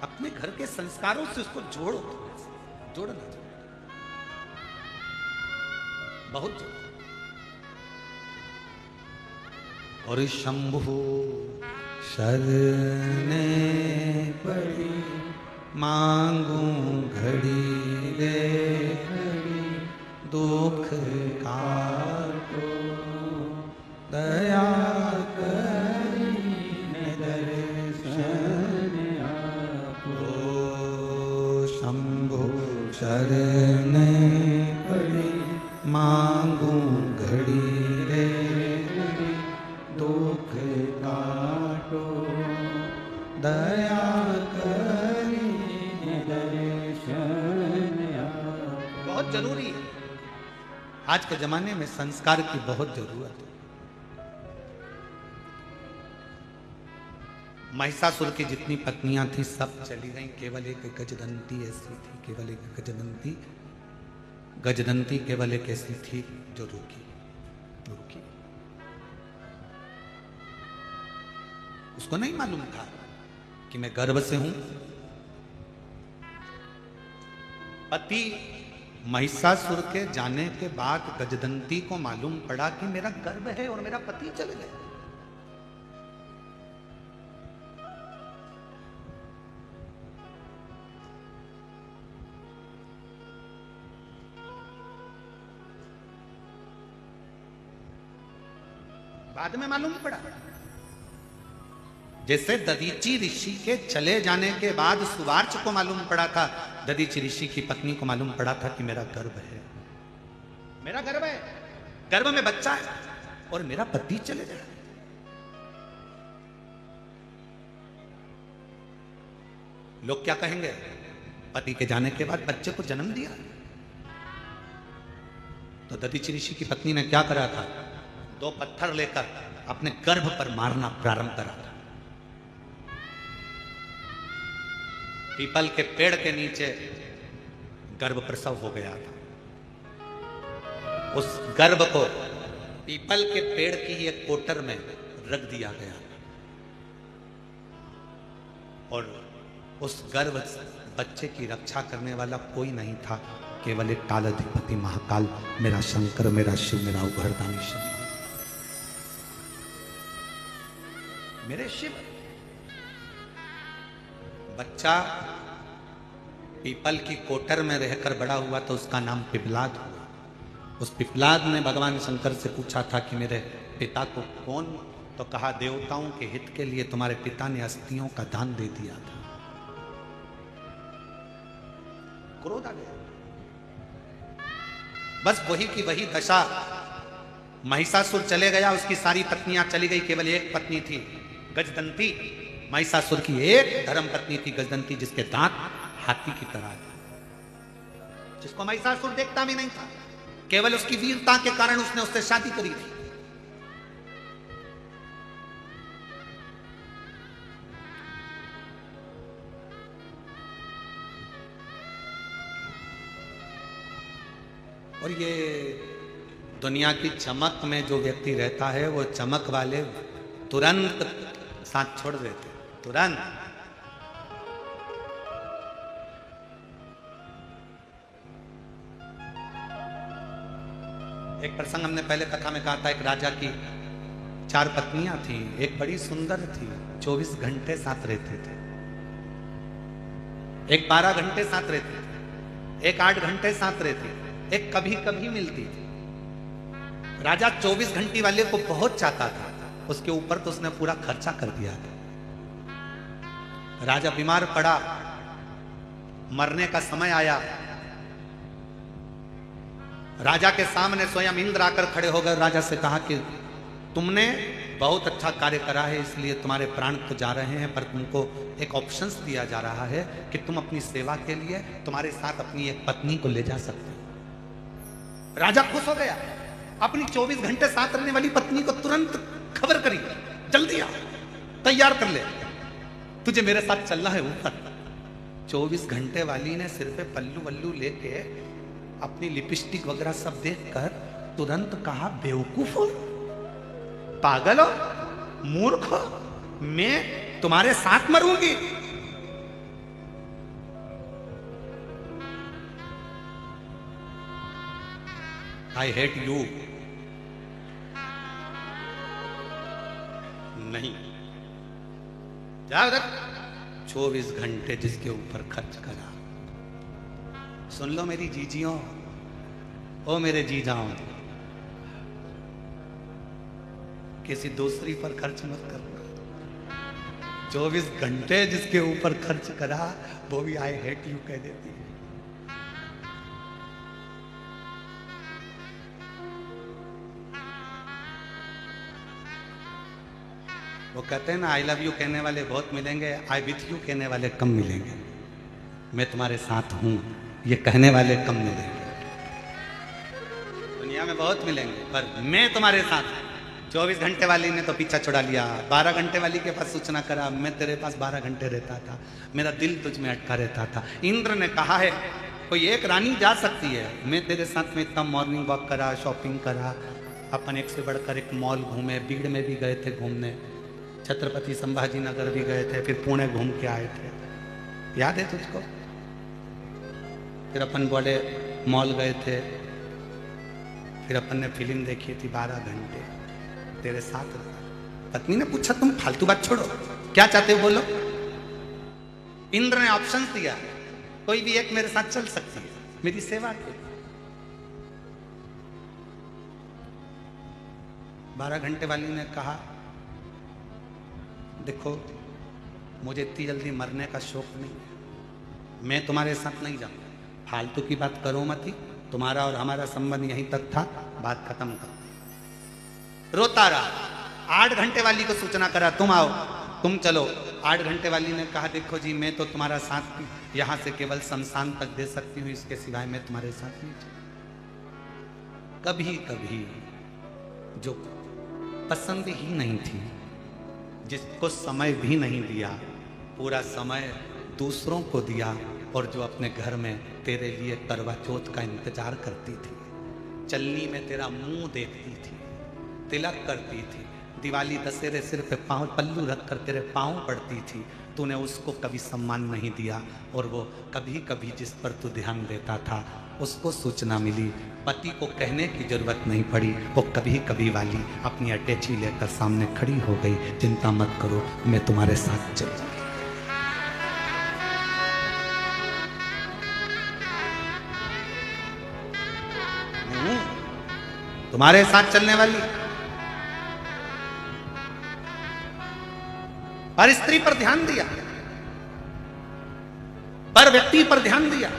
अपने घर के संस्कारों से उसको जोड़ो, जोड़ना बहुत जोड़ो। और शंभु शरणे पड़ी, मांगू घड़ी रे घड़ी, दुख काटो दया करीने दर्शन आपो। शंभु शरणे पड़ी, मांगू घड़ी रे घड़ी, दुख काटो दया करीने दर्शन आपो। बहुत जरूरी है, आज के जमाने में संस्कार की बहुत जरूरत है। महिषासुर की जितनी पत्नियां थी सब चली गईं, केवल एक गजदंती ऐसी थी, केवल एक गजदंती केवल एक ऐसी थी जो रुकी। उसको नहीं मालूम था कि मैं गर्भ से हूं, पति महिषासुर के जाने के बाद गजदंती को मालूम पड़ा कि मेरा गर्भ है और मेरा पति चले गए। बाद में मालूम पड़ा। जैसे दधीची ऋषि के चले जाने के बाद सुवार्च को मालूम पड़ा था, दधीची ऋषि की पत्नी को मालूम पड़ा था कि मेरा गर्भ है, मेरा गर्भ है, गर्भ में बच्चा है और मेरा पति चले गया। लोग क्या कहेंगे? पति के जाने के बाद बच्चे को जन्म दिया। तो दधीची ऋषि की पत्नी ने क्या करा था? 2 पत्थर लेकर अपने गर्भ पर मारना प्रारंभ करा था। पीपल के पेड़ के नीचे गर्भ प्रसव हो गया था। उस गर्भ को पीपल के पेड़ की एक कोटर में रख दिया गया और उस गर्भ बच्चे की रक्षा करने वाला कोई नहीं था, केवल एक कालाधिपति महाकाल, मेरा शंकर, मेरा शिव, मेरा उभरदानी शिव, मेरे शिव। बच्चा पीपल की कोटर में रहकर बड़ा हुआ तो उसका नाम पिपलाद हुआ। उस पिपलाद ने भगवान शंकर से पूछा था कि मेरे पिता को कौन? तो कहा, देवताओं के हित के लिए तुम्हारे पिता ने अस्थियों का दान दे दिया था। क्रोध आ गया। बस वही की वही दशा। महिषासुर चले गया, उसकी सारी पत्नियां चली गई, केवल एक पत्नी थी गजदंती। महिषासुर की एक धर्म पत्नी थी गजदंती, जिसके दांत हाथी की तरह थे, जिसको महिषासुर देखता भी नहीं था। केवल उसकी वीरता के कारण उसने उससे शादी करी थी। और ये दुनिया की चमक में जो व्यक्ति रहता है, वो चमक वाले तुरंत साथ छोड़ देते, तुरंत। एक प्रसंग हमने पहले कथा में कहा था, एक राजा की 4 पत्नियां थी। एक बड़ी सुंदर थी, 24 घंटे साथ रहते थे। एक 12 घंटे साथ रहते थे, एक 8 घंटे साथ रहती, एक कभी कभी मिलती थी। राजा 24 घंटे वाले को बहुत चाहता था, उसके ऊपर तो उसने पूरा खर्चा कर दिया था। राजा बीमार पड़ा, मरने का समय आया। राजा के सामने स्वयं इंद्र आकर खड़े हो गए। राजा से कहा कि तुमने बहुत अच्छा कार्य करा है, इसलिए तुम्हारे प्राण तो जा रहे हैं, पर तुमको एक ऑप्शंस दिया जा रहा है कि तुम अपनी सेवा के लिए तुम्हारे साथ अपनी एक पत्नी को ले जा सकते हो। राजा खुश हो गया, अपनी 24 घंटे साथ रहने वाली पत्नी को तुरंत खबर करी, जल्दी आ, तैयार कर ले, तुझे मेरे साथ चलना है ऊपर। 24 घंटे वाली ने सिर पे पल्लू वल्लू लेके अपनी लिपस्टिक वगैरह सब देखकर तुरंत कहा, बेवकूफ हो, पागल हो, मूर्ख हो, मैं तुम्हारे साथ मरूंगी। I hate you. नहीं, जाओ उधर। 24 घंटे जिसके ऊपर खर्च करा। सुन लो मेरी जीजियों, ओ मेरे जीजाओं, किसी दूसरी पर खर्च मत करना। 24 घंटे जिसके ऊपर खर्च करा, वो भी आई हेट यू कह देती है। वो कहते हैं ना, आई लव यू कहने वाले बहुत मिलेंगे, आई विथ यू कहने वाले कम मिलेंगे। मैं तुम्हारे साथ हूं ये कहने वाले कम मिलेंगे। दुनिया में बहुत मिलेंगे, पर मैं तुम्हारे साथ। 24 घंटे वाली ने तो पीछा छुड़ा लिया, 12 घंटे वाली के पास सूचना करा, मैं तेरे पास 12 घंटे रहता था, मेरा दिल तुझ में अटका रहता था। इंद्र ने कहा है कोई एक रानी जा सकती है, मैं तेरे साथ में इतना मॉर्निंग वॉक करा, शॉपिंग करा, अपन एक से बढ़कर एक मॉल घूमे, बीड़ में भी गए थे घूमने, छत्रपति संभाजी नगर भी गए थे, फिर पुणे घूम के आए थे, याद है तुझको? फिर अपन बोले मॉल गए थे, फिर अपन ने फिल्म देखी थी 12 घंटे तेरे साथ। पत्नी ने पूछा तुम फालतू बात छोड़ो, क्या चाहते हो बोलो। इंद्र ने ऑप्शन दिया, कोई भी एक मेरे साथ चल सकती है मेरी सेवा के। 12 घंटे वाली ने कहा देखो मुझे इतनी जल्दी मरने का शौक नहीं है, मैं तुम्हारे साथ नहीं जाऊंगा, फालतू की बात करो मत ही, तुम्हारा और हमारा संबंध यहीं तक था, बात खत्म कर। रोता रहा। 8 घंटे वाली को सूचना करा तुम आओ तुम चलो। 8 घंटे वाली ने कहा देखो जी मैं तो तुम्हारा साथ यहां से केवल शमशान तक दे सकती हूं, इसके सिवाय मैं तुम्हारे साथ नहीं चलूंगी। कभी कभी जो पसंद ही नहीं थी, जिसको समय भी नहीं दिया, पूरा समय दूसरों को दिया, और जो अपने घर में तेरे लिए करवा चौथ का इंतजार करती थी, चलनी में तेरा मुंह देखती थी, तिलक करती थी, दिवाली दशहरे सिर पे पाँव पल्लू रख कर तेरे पाँव पड़ती थी, तूने उसको कभी सम्मान नहीं दिया। और वो कभी कभी जिस पर तू ध्यान देता था उसको सूचना मिली, पति को कहने की जरूरत नहीं पड़ी, वो कभी कभी वाली अपनी अटैची लेकर सामने खड़ी हो गई, चिंता मत करो मैं तुम्हारे साथ चलूंगी। तुम्हारे साथ चलने वाली। पर स्त्री पर ध्यान दिया, पर व्यक्ति पर ध्यान दिया,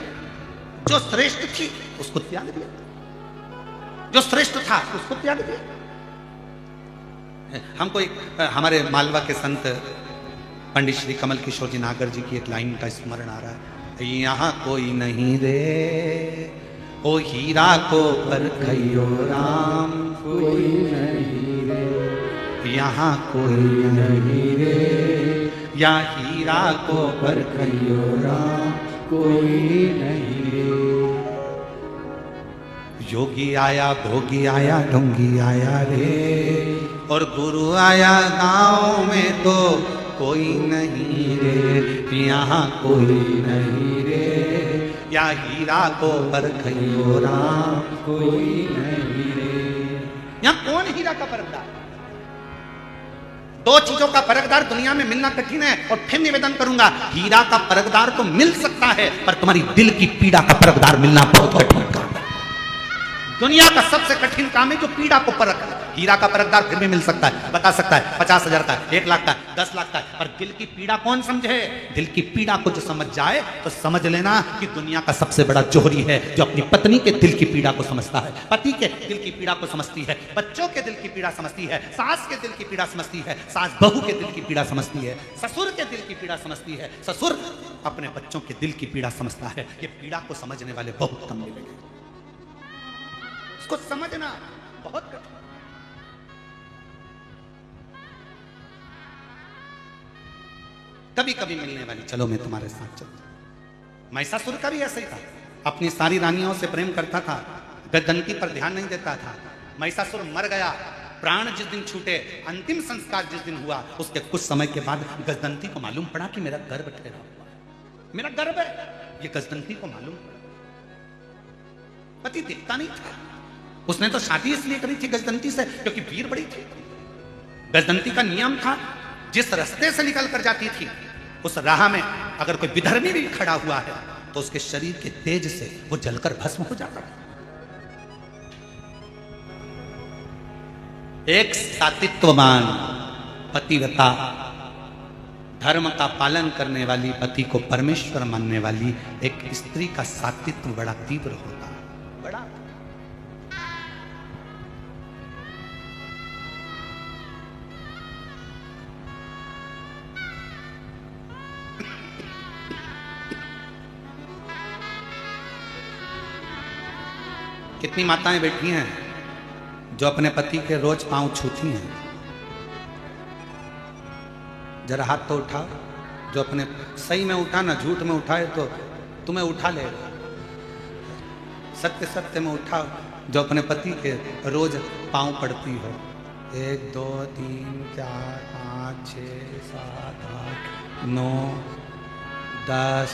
जो श्रेष्ठ थी उसको त्याग दिया, जो श्रेष्ठ था उसको त्याग दिया। हमको एक हमारे मालवा के संत पंडित श्री कमल किशोर जी नागर जी की एक लाइन का स्मरण आ रहा है, यहां कोई नहीं रे ओ हीरा को परखइयो राम, कोई नहीं रे यहाँ कोई नहीं रे, या हीरा को परखइयो राम, कोई नहीं रे। योगी आया भोगी आया ढोंगी आया रे, और गुरु आया गांव में तो कोई नहीं रे, यहाँ कोई नहीं रे, या हीरा को परखइयो राम, कोई नहीं रे। यहां कौन हीरा का परखदार? 2 चीजों का परखदार दुनिया में मिलना कठिन है, और फिर निवेदन करूंगा हीरा का परखदार तो मिल सकता है, पर तुम्हारी दिल की पीड़ा का परखदार मिलना बहुत कठिन काम है। दुनिया का सबसे कठिन काम है जो पीड़ा को परख। हीरा का परखदार फिर भी मिल सकता है, बता सकता है 50,000 का, 1 लाख का, 10 लाख का, पर दिल की पीड़ा कौन समझे? दिल की पीड़ा को जो समझ जाए तो समझ लेना कि दुनिया का सबसे बड़ा जोहरी है जो अपनी पत्नी के दिल की पीड़ा को समझता है, पति के दिल की पीड़ा को समझती है, बच्चों के दिल की पीड़ा समझती है, सास के दिल की पीड़ा समझती है, सास बहू के दिल की पीड़ा समझती है, ससुर के दिल की पीड़ा समझती है, ससुर अपने बच्चों के दिल की पीड़ा समझता है। ये पीड़ा को समझने वाले बहुत कम मिलेंगे, उसको समझना बहुत कठिन। कभी कभी मिलने वाली, चलो मैं तुम्हारे साथ चलता। महिषासुर का भी ऐसा ही था, अपनी सारी रानियों से प्रेम करता था, गजदंती पर ध्यान नहीं देता था। महिषासुर मर गया, प्राण जिस दिन छूटे, अंतिम संस्कार जिस दिन हुआ, उसके कुछ समय के बाद गजदंती को मालूम पड़ा कि मेरा गर्भ ठहरा हुआ है, मेरा गर्भ है, ये गजदंती को मालूम पड़ा। पति दिखता नहीं था, उसने तो शादी इसलिए करी थी गजदंती से क्योंकि वीर बड़ी थी। गजदंती का नियम था जिस रास्ते से निकल कर जाती थी उस राह में अगर कोई विधर्मी भी खड़ा हुआ है तो उसके शरीर के तेज से वो जलकर भस्म हो जाता है। एक सातित्ववान पतिव्रता, धर्म का पालन करने वाली, पति को परमेश्वर मानने वाली एक स्त्री का सातित्व बड़ा तीव्र होता है, बड़ा। कितनी माताएं बैठी हैं जो अपने पति के रोज पांव छूती हैं? जरा हाथ तो उठाओ, जो अपने सही में उठा ना, झूठ में उठाए तो तुम्हें उठा लेगा। सत्य सत्य में उठाओ जो अपने पति के रोज पांव पड़ती हो। 1 2 3 4 5 6 7 8 9 10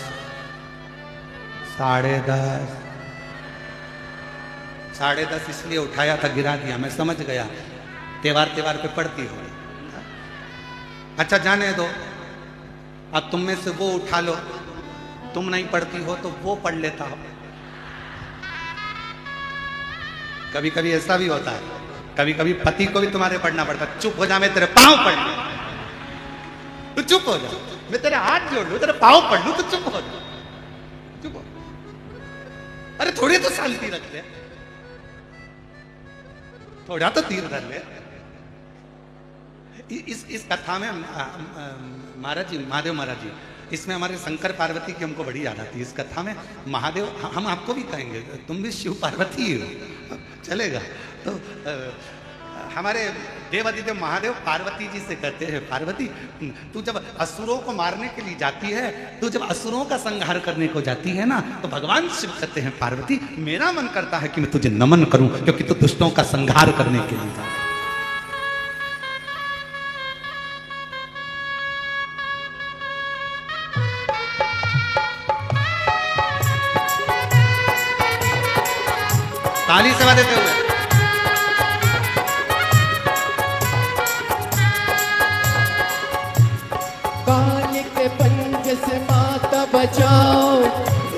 10:30। 10:30 इसलिए उठाया था, गिरा दिया, मैं समझ गया त्योहार पे पढ़ती हो। अच्छा जाने दो, अब तुम में से वो उठा लो, तुम नहीं पढ़ती हो तो वो पढ़ लेता हो। कभी कभी ऐसा भी होता है, कभी कभी पति को भी तुम्हारे पढ़ना पड़ता है। चुप हो जा, मैं तेरे पांव पढ़ लूं, तू चुप हो जा, मैं तेरे हाथ जोड़ लूं, तेरे पांव पढ़ लूं, तू चुप हो जा, चुप हो। अरे थोड़ी तो शांति रख ले, थोड़ा तो तीर धर ले। इस कथा में महाराज जी, महादेव महाराज जी, इसमें हमारे शंकर पार्वती की हमको बड़ी याद आती है। इस कथा में महादेव, हम आपको भी कहेंगे तुम भी शिव पार्वती हो, चलेगा। तो हमारे देवादिदेव महादेव पार्वती जी से कहते हैं, पार्वती तू जब असुरों को मारने के लिए जाती है, तू जब असुरों का संहार करने को जाती है ना, तो भगवान शिव कहते हैं पार्वती मेरा मन करता है कि मैं तुझे नमन करूं, क्योंकि तू दुष्टों का संहार करने के लिए जा। ताली सेवा देते हुए काल के पंज से माता बचाओ,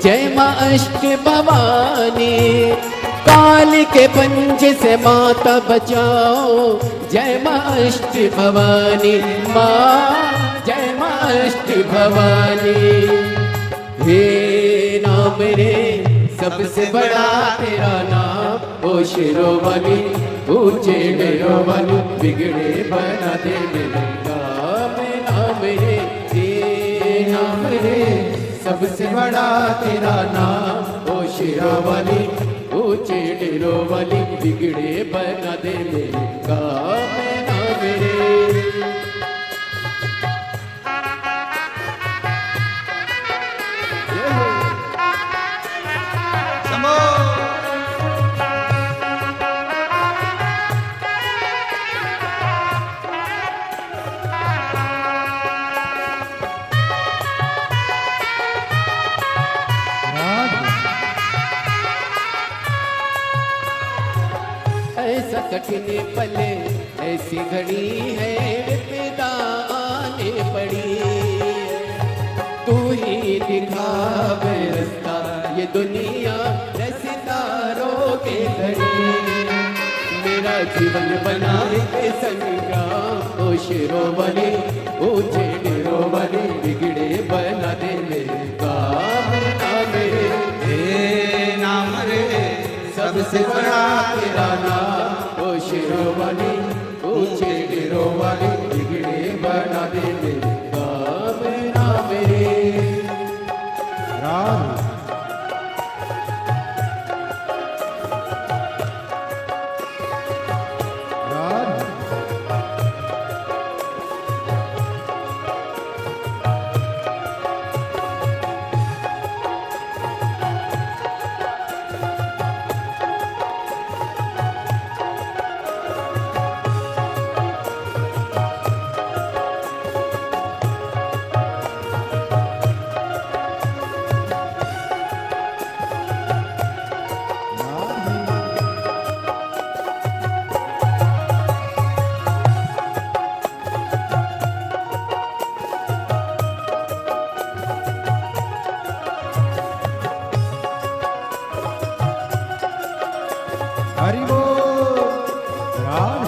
जय मां अष्ट भवानी। काल के पंज से माता बचाओ, जय मां अष्ट भवानी। मां जय मां अष्ट भवानी। हे नाम रे सबसे बड़ा तेरा नाम, ओ शिरोमणि ऊंचे डेरोमणि, बिगड़े बना दे मेरे काम। नाम रे नाम रे सबसे बड़ा तेरा नाम, ओ शिरोमणि ऊंचे डेरोमणि, बिगड़े बना दे मेरे काम। नाम रे ऐसा कठिन पले, ऐसी घड़ी है विपदा आने पड़ी। तू ही दिखावे रास्ता, ये दुनिया रसितारों के घड़ी। मेरा जीवन बनाए के संग्राम, ओ शिरोमणि ऊंचे डेरोमणि, बिगड़े बना दे मेरे काम। नाम रे नाम रे सबसे बड़ा तेरा नाम, ओ शिरोमणि ऊंचे डेरोमणि, बिगड़े बना दे मेरे काम। नाम रे राम हरि बोल राम।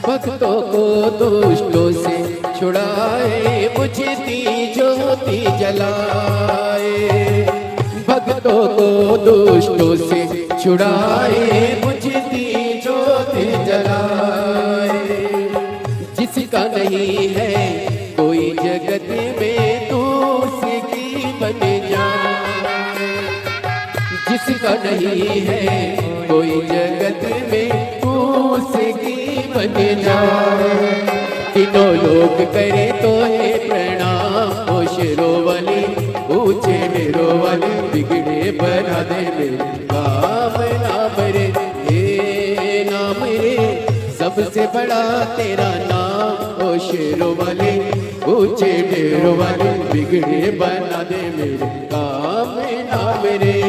भक्तों को दुष्टों से छुड़ाए, बुझती ज्योति जलाए। भक्तों को दुष्टों से छुड़ाए, बुझती ज्योति जलाए। जिसका नहीं है कोई जगत में, तू उसकी बन जाए। जिसका नहीं है कोई जगत में, तू बन जाए। तीनों लोग करे तो है प्रणाम, ओ शेरों वाली ऊंचे डेरों वाली, बिगड़े बना दे मेरे काम नाम रे, हे नाम रे, सबसे बड़ा तेरा नाम। ओ शेरों वाली ऊंचे डेरों वाली, बिगड़े बना दे मेरे काम नाम रे।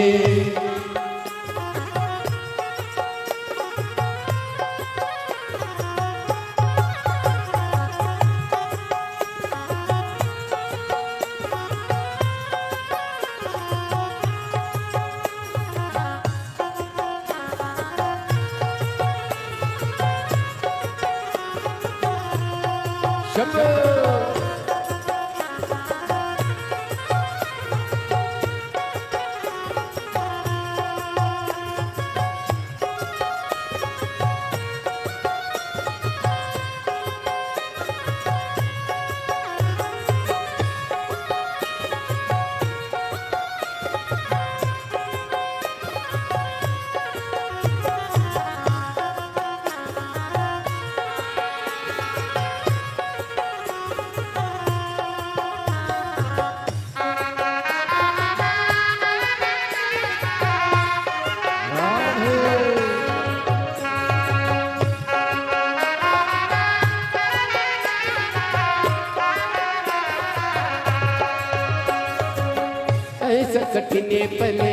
ऐसा कठिन पले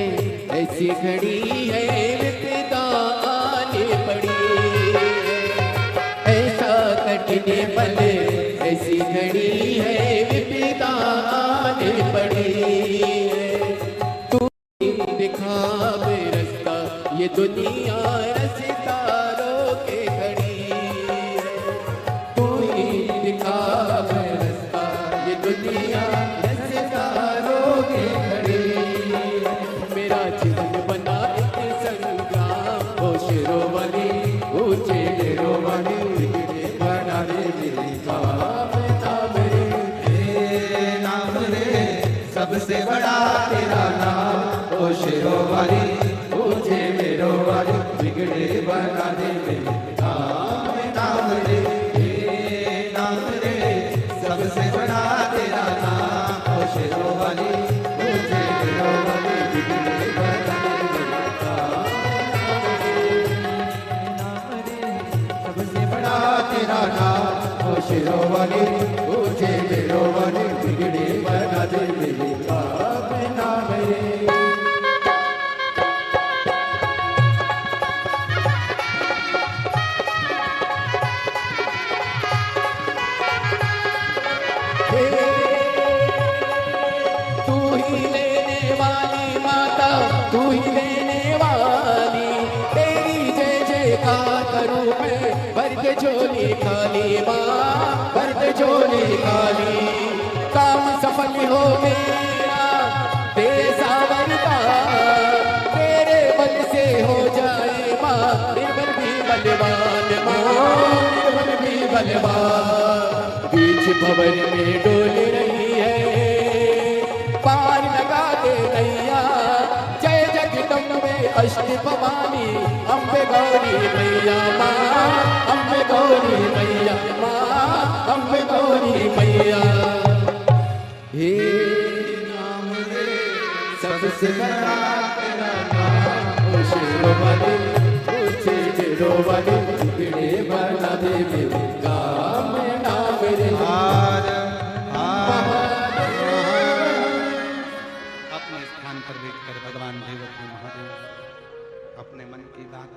ऐसी घड़ी है, विपदा आने पड़ी। ऐसा कठिन पले ऐसी घड़ी है, विपदा आने पड़ी। तू दिखा रास्ता, ये दुनिया रास्ता रोके खड़ी है। तू ही दिखा रास्ता, ये दुनिया रास्ता रोके खड़ी। मेरा जीवन बना एक संग्राम, ओ शेरों वाली ऊंचे डेरों वाली, बिगड़े बना दे मेरे काम नाम रे, हे नाम रे, सबसे बड़ा तेरा नाम। ओ शेरों वाली ऊंचे डेरों वाली, बिगड़े बना दे मेरे काम नाम रे, हे नाम रे, सबसे बड़ा तेरा नाम। ओ शेरों वाली ऊंचे डेरों वाली, बिगड़े बना दे मेरे काम नाम रे, सबसे बड़ा तेरा नाम। ओ शेरों वाली ऊंचे डेरों वाली, बिगड़े बना दे मेरे काम नाम रे। तू ही लेने वाली माता, तू ही लेने वाली, तेरी जय जयकार करूं मैं, भर के झोली खाली माँ, भर के झोली खाली। काम सफल हो मेरा तेरे सावरता, तेरे बल से हो जाए माँ, निर्बल भी बलवान माँ, निर्बल भी बलवान। बीच भंवर में डोल रही है, पार लगा दे नैया। जय जगदम्बे अष्ट भवानी, अम्बे गौरी मैया माँ, अम्बे गौरी मैया माँ, अम्बे गौरी मैया। हे नाम रे, सबसे बड़ा तेरा नाम। ओ शेरों वाली ऊंचे डेरों वाली, बिगड़े बना दे मेरे काम नाम रे। अपने स्थान पर बैठकर भगवान देवकी महादेव अपने मन की बात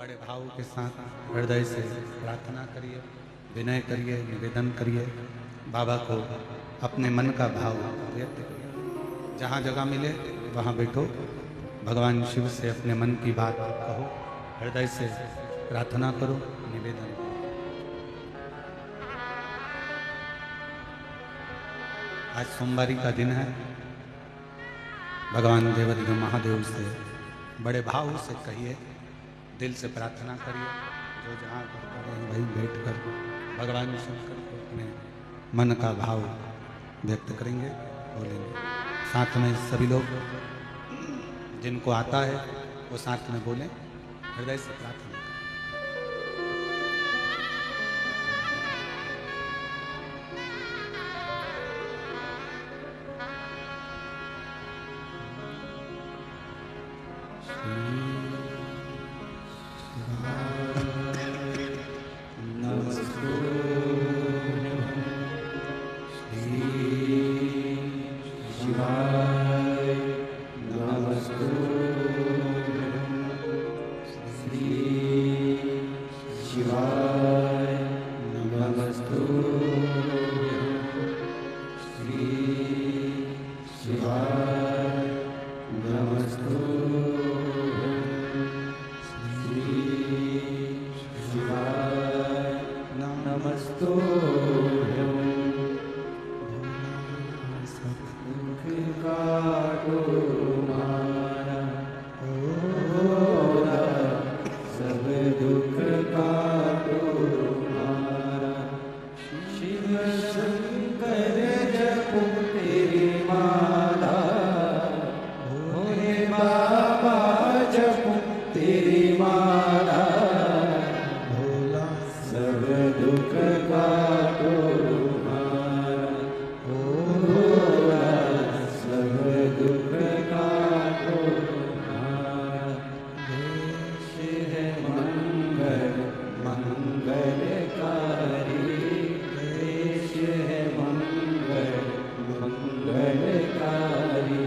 बड़े भाव के साथ हृदय से प्रार्थना करिए, विनय करिए, निवेदन करिए। बाबा को अपने मन का भाव व्यक्त करिए। जहाँ जगह मिले वहाँ बैठो, भगवान शिव से अपने मन की बात कहो, हृदय से प्रार्थना करो, निवेदन करो। आज सोमवारी का दिन है। भगवान देवदेव महादेव से बड़े भाव से कहिए, दिल से प्रार्थना करिए। जो जहाँ पर करें वहीं बैठकर भगवान शंकर को अपने मन का भाव व्यक्त करेंगे, बोलेंगे। साथ में सभी लोग जिनको आता है वो साथ में बोलें, हृदय से प्रार्थना करें। तो सब दुख काटो मारा, भोला सब दुख काटो मारा। शिव शंकर जपो तेरी माला, भोले बाबा जपो तेरी माला, भोला सब दुख काटो मारा, भोला सब दुख काटो मारा। देश है मंगल मंगलकारी, देश है मंगल मंगलकारी।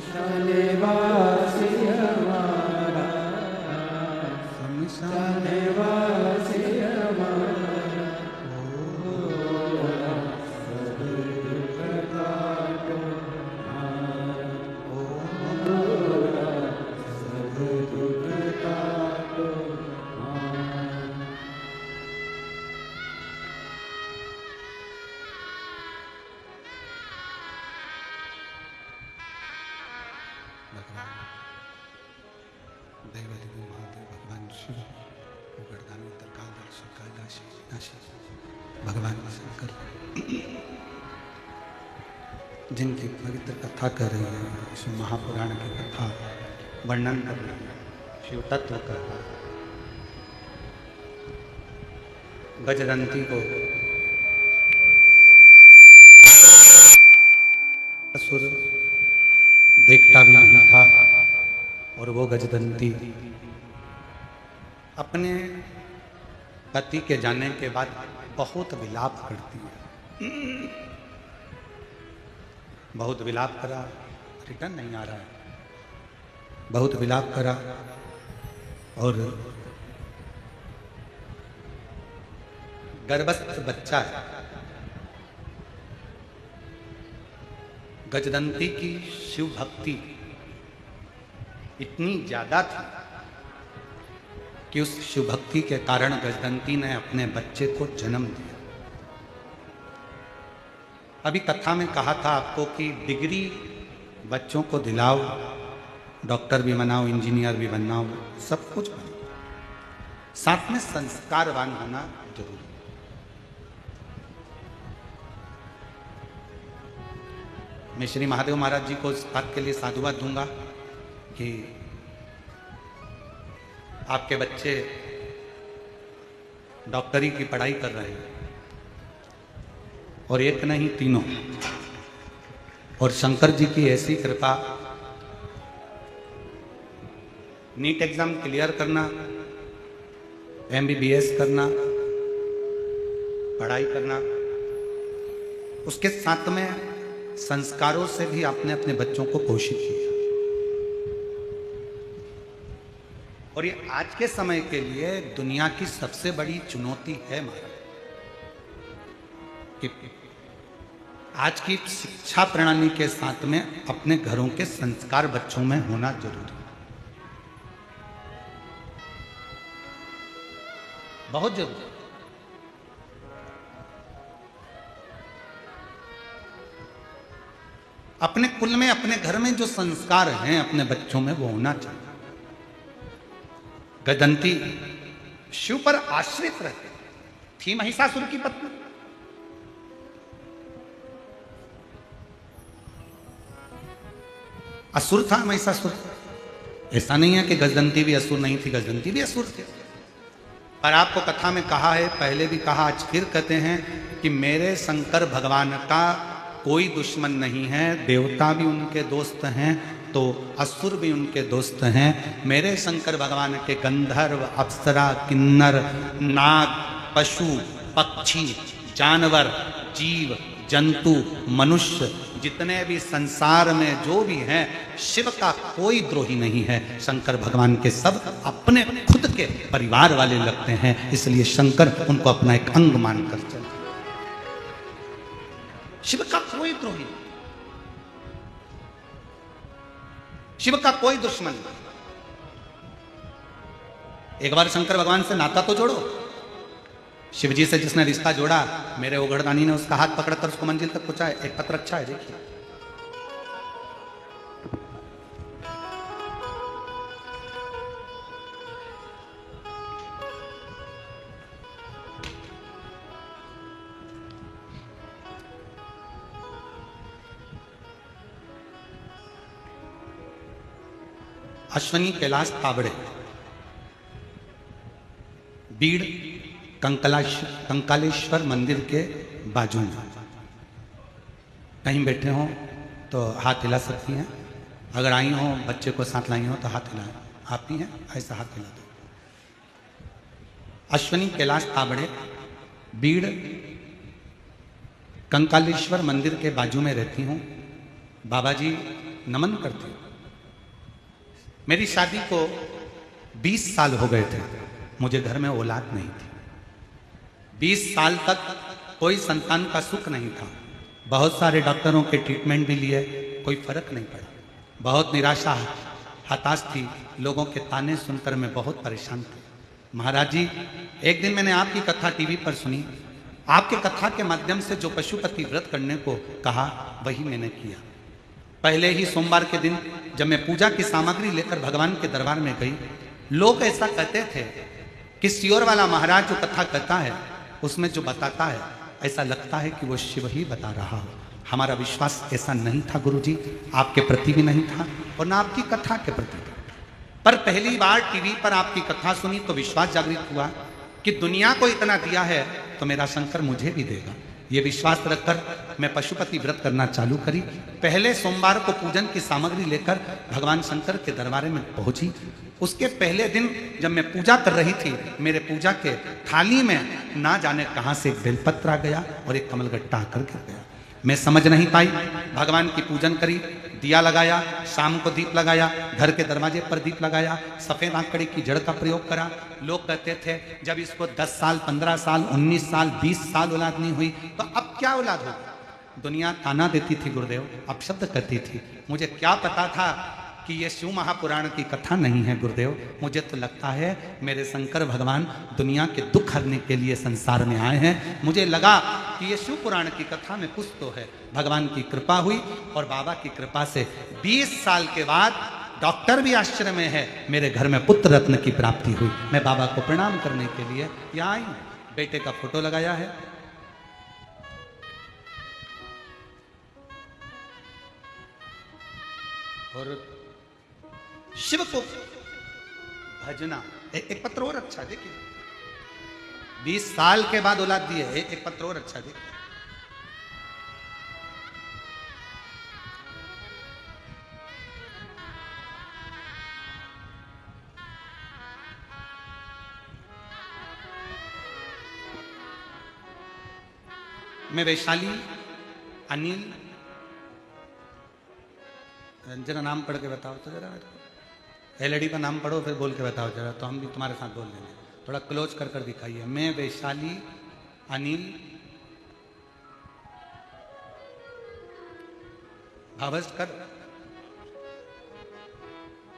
शमशानवासी हमारा, शमशानवासी हमारा, भोला सब दुख काटो मारा, भोला सब दुख काटो मारा। भगवान देवादिदेव महादेव भगवान शिव उगड़दानी तरकालदर्शी कैलाशी विनाशी भगवान शंकर जिनकी पवित्र कथा कर रही है, इस महापुराण की कथा वर्णन कर रही है, शिव तत्व कर रहा है। गजदंती को असुर देखता भी नहीं था और वो गजदंती अपने पति के जाने के बाद बहुत विलाप करती है। बहुत विलाप करा, रिटर्न नहीं आ रहा है। बहुत विलाप करा और गर्भस्थ बच्चा है। गजदंती की शिव भक्ति इतनी ज्यादा थी कि उस शिव भक्ति के कारण गजदंती ने अपने बच्चे को जन्म दिया। अभी कथा में कहा था आपको कि डिग्री बच्चों को दिलाओ, डॉक्टर भी बनाओ, इंजीनियर भी बनाओ, सब कुछ बनाओ, साथ में संस्कारवान होना जरूरी है। मैं श्री महादेव महाराज जी को इस बात के लिए साधुवाद दूंगा कि आपके बच्चे डॉक्टरी की पढ़ाई कर रहे हैं और एक नहीं तीनों, और शंकर जी की ऐसी कृपा, नीट एग्जाम क्लियर करना, MBBS करना, पढ़ाई करना, उसके साथ में संस्कारों से भी आपने अपने बच्चों को पोषित किया। और ये आज के समय के लिए दुनिया की सबसे बड़ी चुनौती है महाराज कि आज की शिक्षा प्रणाली के साथ में अपने घरों के संस्कार बच्चों में होना जरूरी है, बहुत जरूरी है। अपने कुल में, अपने घर में जो संस्कार हैं अपने बच्चों में वो होना चाहिए। गजदंती शिव पर आश्रित रहते थी, महिषासुर की पत्नी। असुर था महिषासुर, ऐसा नहीं है कि गजदंती भी असुर नहीं थी, गजदंती भी असुर थे। पर आपको कथा में कहा है, पहले भी कहा, आज फिर कहते हैं कि मेरे शंकर भगवान का कोई दुश्मन नहीं है, देवता भी उनके दोस्त हैं तो असुर भी उनके दोस्त हैं। मेरे शंकर भगवान के गंधर्व, अप्सरा, किन्नर, नाग, पशु, पक्षी, जानवर, जीव, जंतु, मनुष्य, जितने भी संसार में जो भी हैं, शिव का कोई द्रोही नहीं है। शंकर भगवान के सब अपने खुद के परिवार वाले लगते हैं, इसलिए शंकर उनको अपना एक अंग मानकर चलते। शिव का कोई द्रोही नहीं, शिव का कोई दुश्मन नहीं। एक बार शंकर भगवान से नाता तो जोड़ो। शिवजी से जिसने रिश्ता जोड़ा, मेरे उघड़दानी ने उसका हाथ पकड़कर उसको मंजिल तक पहुंचाया। एक पत्र अच्छा है, देखिए। अश्वनी कैलाश ताबड़े, बीड़ कंकालेश्वर मंदिर के बाजू में। कहीं बैठे हो तो हाथ हिला सकती हैं। अगर आई हो, बच्चे को साथ लाई हो तो हाथ हिलाएं। आप ही हैं, ऐसा हाथ हिला दो। अश्वनी कैलाश ताबड़े, बीड़ कंकालेश्वर मंदिर के बाजू में रहती हूँ। बाबा जी नमन करती हूँ। मेरी शादी को 20 साल हो गए थे, मुझे घर में औलाद नहीं थी। 20 साल तक कोई संतान का सुख नहीं था। बहुत सारे डॉक्टरों के ट्रीटमेंट भी लिए, कोई फर्क नहीं पड़ा। बहुत निराशा, हताश थी। लोगों के ताने सुनकर मैं बहुत परेशान था। महाराज जी, एक दिन मैंने आपकी कथा टीवी पर सुनी। आपके कथा के माध्यम से जो पशुपति व्रत करने को कहा, वही मैंने किया। पहले ही सोमवार के दिन जब मैं पूजा की सामग्री लेकर भगवान के दरबार में गई, लोग ऐसा कहते थे कि सियोर वाला महाराज जो कथा कहता है, उसमें जो बताता है, ऐसा लगता है कि वो शिव ही बता रहा हो। हमारा विश्वास ऐसा नहीं था गुरुजी, आपके प्रति भी नहीं था और ना आपकी कथा के प्रति। पर पहली बार टीवी पर आपकी कथा सुनी तो विश्वास जागृत हुआ कि दुनिया को इतना दिया है तो मेरा शंकर मुझे भी देगा। ये विश्वास रखकर मैं पशुपति व्रत करना चालू करी। पहले सोमवार को पूजन की सामग्री लेकर भगवान शंकर के दरबार में पहुंची। उसके पहले दिन जब मैं पूजा कर रही थी, मेरे पूजा के थाली में ना जाने कहां से एक बेलपत्र आ गया और एक कमलगट्टा आकर गिर गया। मैं समझ नहीं पाई। भगवान की पूजन करी, दिया लगाया, शाम को दीप लगाया, घर के दरवाजे पर दीप लगाया, सफेद आंकड़े की जड़ का प्रयोग करा। लोग कहते थे जब इसको 10 साल, 15 साल, 19 साल, 20 साल औलाद नहीं हुई तो अब क्या औलाद होगी। दुनिया ताना देती थी गुरुदेव, अपशब्द कहती थी। मुझे क्या पता था कि ये शिव महापुराण की कथा नहीं है गुरुदेव। मुझे तो लगता है मेरे शंकर भगवान दुनिया के दुख हरने के लिए संसार में आए हैं। मुझे लगा कि ये शिव पुराण की कथा में कुछ तो है। भगवान की कृपा हुई और बाबा की कृपा से 20 साल के बाद डॉक्टर भी आश्चर्य में है, मेरे घर में पुत्र रत्न की प्राप्ति हुई। मैं बाबा को प्रणाम करने के लिए यहाँ आई। बेटे का फोटो लगाया है। और शिव को भजना। एक पत्र और अच्छा देखिए, 20 साल के बाद औलाद दिए। एक पत्र और अच्छा देखिए। मैं वैशाली अनिल, जरा नाम पढ़ के बताओ तो जरा। एलईडी पर नाम पढ़ो फिर बोल के बताओ जरा, तो हम भी तुम्हारे साथ बोल लेंगे। थोड़ा क्लोज कर दिखाइए। मैं वैशाली अनिल भावस्कर।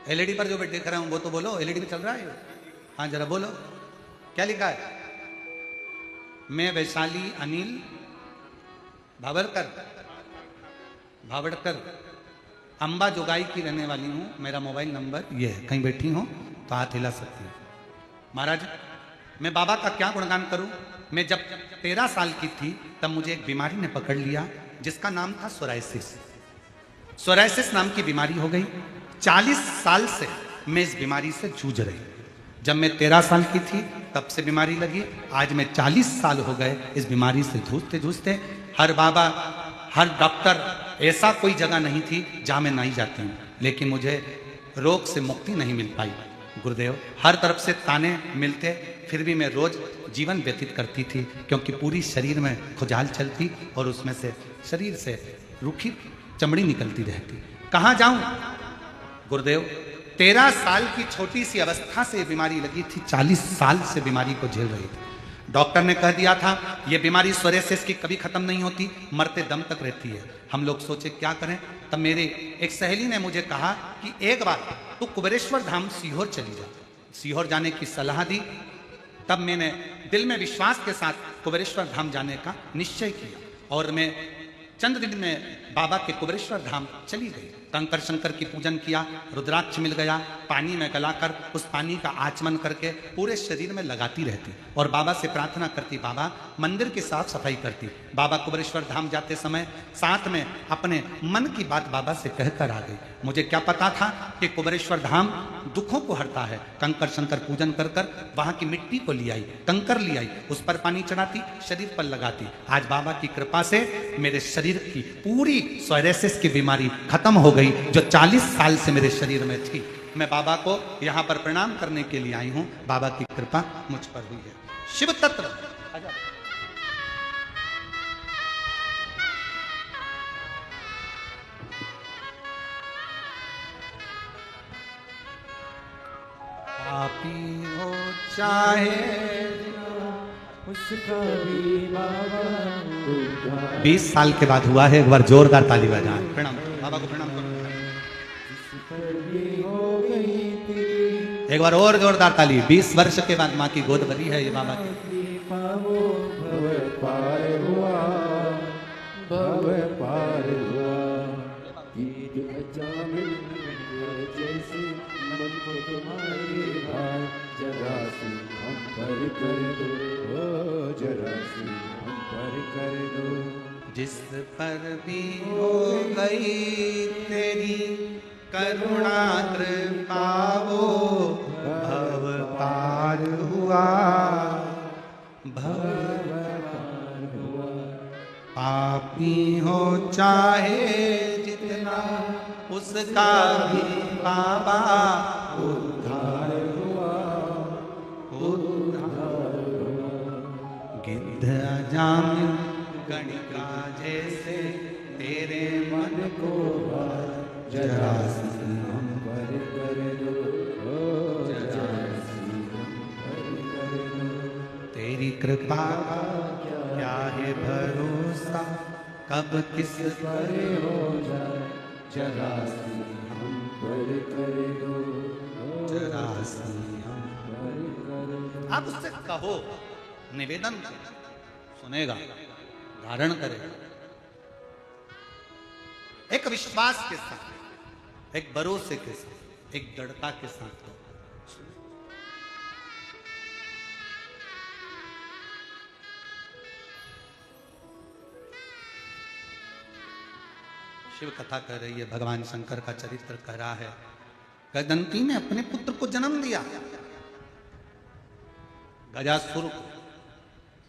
एलईडी पर जो देख रहा हूं वो तो बोलो, एलईडी पे चल रहा है। हाँ जरा बोलो, क्या लिखा है। मैं वैशाली अनिल भावड़कर अंबा जोगाई की रहने वाली हूँ। मेरा मोबाइल नंबर ये है। कहीं बैठी हो तो हाथ हिला सकती हूँ। महाराज, मैं बाबा का क्या गुणगान करूँ। मैं जब 13 साल की थी तब मुझे एक बीमारी ने पकड़ लिया जिसका नाम था सोराइसिस। सोराइसिस नाम की बीमारी हो गई। 40 साल से मैं इस बीमारी से जूझ रही। जब मैं 13 साल की थी तब से बीमारी लगी। आज मैं 40 साल हो गए इस बीमारी से जूझते जूझते। हर बाबा, हर डॉक्टर, ऐसा कोई जगह नहीं थी जहां मैं नहीं जाती हूँ, लेकिन मुझे रोग से मुक्ति नहीं मिल पाई गुरुदेव। हर तरफ से ताने मिलते, फिर भी मैं रोज जीवन व्यतीत करती थी क्योंकि पूरी शरीर में खुजाल चलती और उसमें से शरीर से रूखी चमड़ी निकलती रहती। कहाँ जाऊं गुरुदेव। 13 साल की छोटी सी अवस्था से बीमारी लगी थी, 40 साल से बीमारी को झेल रही थी। डॉक्टर ने कह दिया था ये बीमारी सोराइसिस की कभी खत्म नहीं होती, मरते दम तक रहती है। हम लोग सोचे क्या करें। तब मेरे एक सहेली ने मुझे कहा कि एक बार तू कुबेरेश्वर धाम सीहोर चली जा। सीहोर जाने की सलाह दी। तब मैंने दिल में विश्वास के साथ कुबेरेश्वर धाम जाने का निश्चय किया और मैं चंद दिन में बाबा के कुबेरेश्वर धाम चली गई। कंकर शंकर की पूजन किया, रुद्राक्ष मिल गया, पानी में गलाकर उस पानी का आचमन करके पूरे शरीर में लगाती रहती और बाबा से प्रार्थना करती, बाबा मंदिर की साफ सफाई करती। बाबा कुबेरेश्वर धाम जाते समय साथ में अपने मन की बात बाबा से कहकर आ गई। मुझे क्या पता था कि कुबेरेश्वर धाम दुखों को हरता है। कंकर शंकर पूजन कर कर वहां की मिट्टी को ले आई, कंकर ले आई, उस पर पानी चढ़ाती, शरीर पर लगाती। आज बाबा की कृपा से मेरे शरीर की पूरी सोरायसिस की बीमारी खत्म हो गई जो 40 साल से मेरे शरीर में थी। मैं बाबा को यहाँ पर प्रणाम करने के लिए आई हूँ। बाबा की कृपा मुझ पर हुई है। शिव तत्व पापी हो चाहे उसका भी बाबा 20 साल के बाद हुआ है। एक बार जोरदार ताली बजाएं। प्रणाम बाबा को, प्रणाम करो। एक बार और जोरदार ताली। 20 वर्ष के बाद माँ की गोद भरी है ये बाबा की। भव पार हुआ, भव पार हुआ, ईद अजामिल जैसे मन को तुम्हारे भाई, जरा सी हम पर कर दो, ओ जरा सी हम पर कर दो। जिस पर भी हो गई तेरी करुणा कृपा वो भव पार हुआ, भव पार हुआ। पापी हो चाहे जितना उसका भी बाबा उद्धार हुआ, उद्धार हुआ। गिद्ध अजामिल गणिका जैसे तेरे मन को जरा सी हम पर कर दो, जरा सी हम पर कर दो। तेरी कृपा का क्या है भरोसा, कब किस पर हो जाए, जरा सी हम पर कर दो, जरा सी हम पर कर दो। आप उससे कहो, निवेदन सुनेगा, धारण करेगा। एक विश्वास के साथ, एक भरोसे के साथ, एक दृढ़ता के साथ। शिव कथा कह रही है, भगवान शंकर का चरित्र कह रहा है। गजंती ने अपने पुत्र को जन्म दिया, गजासुर को।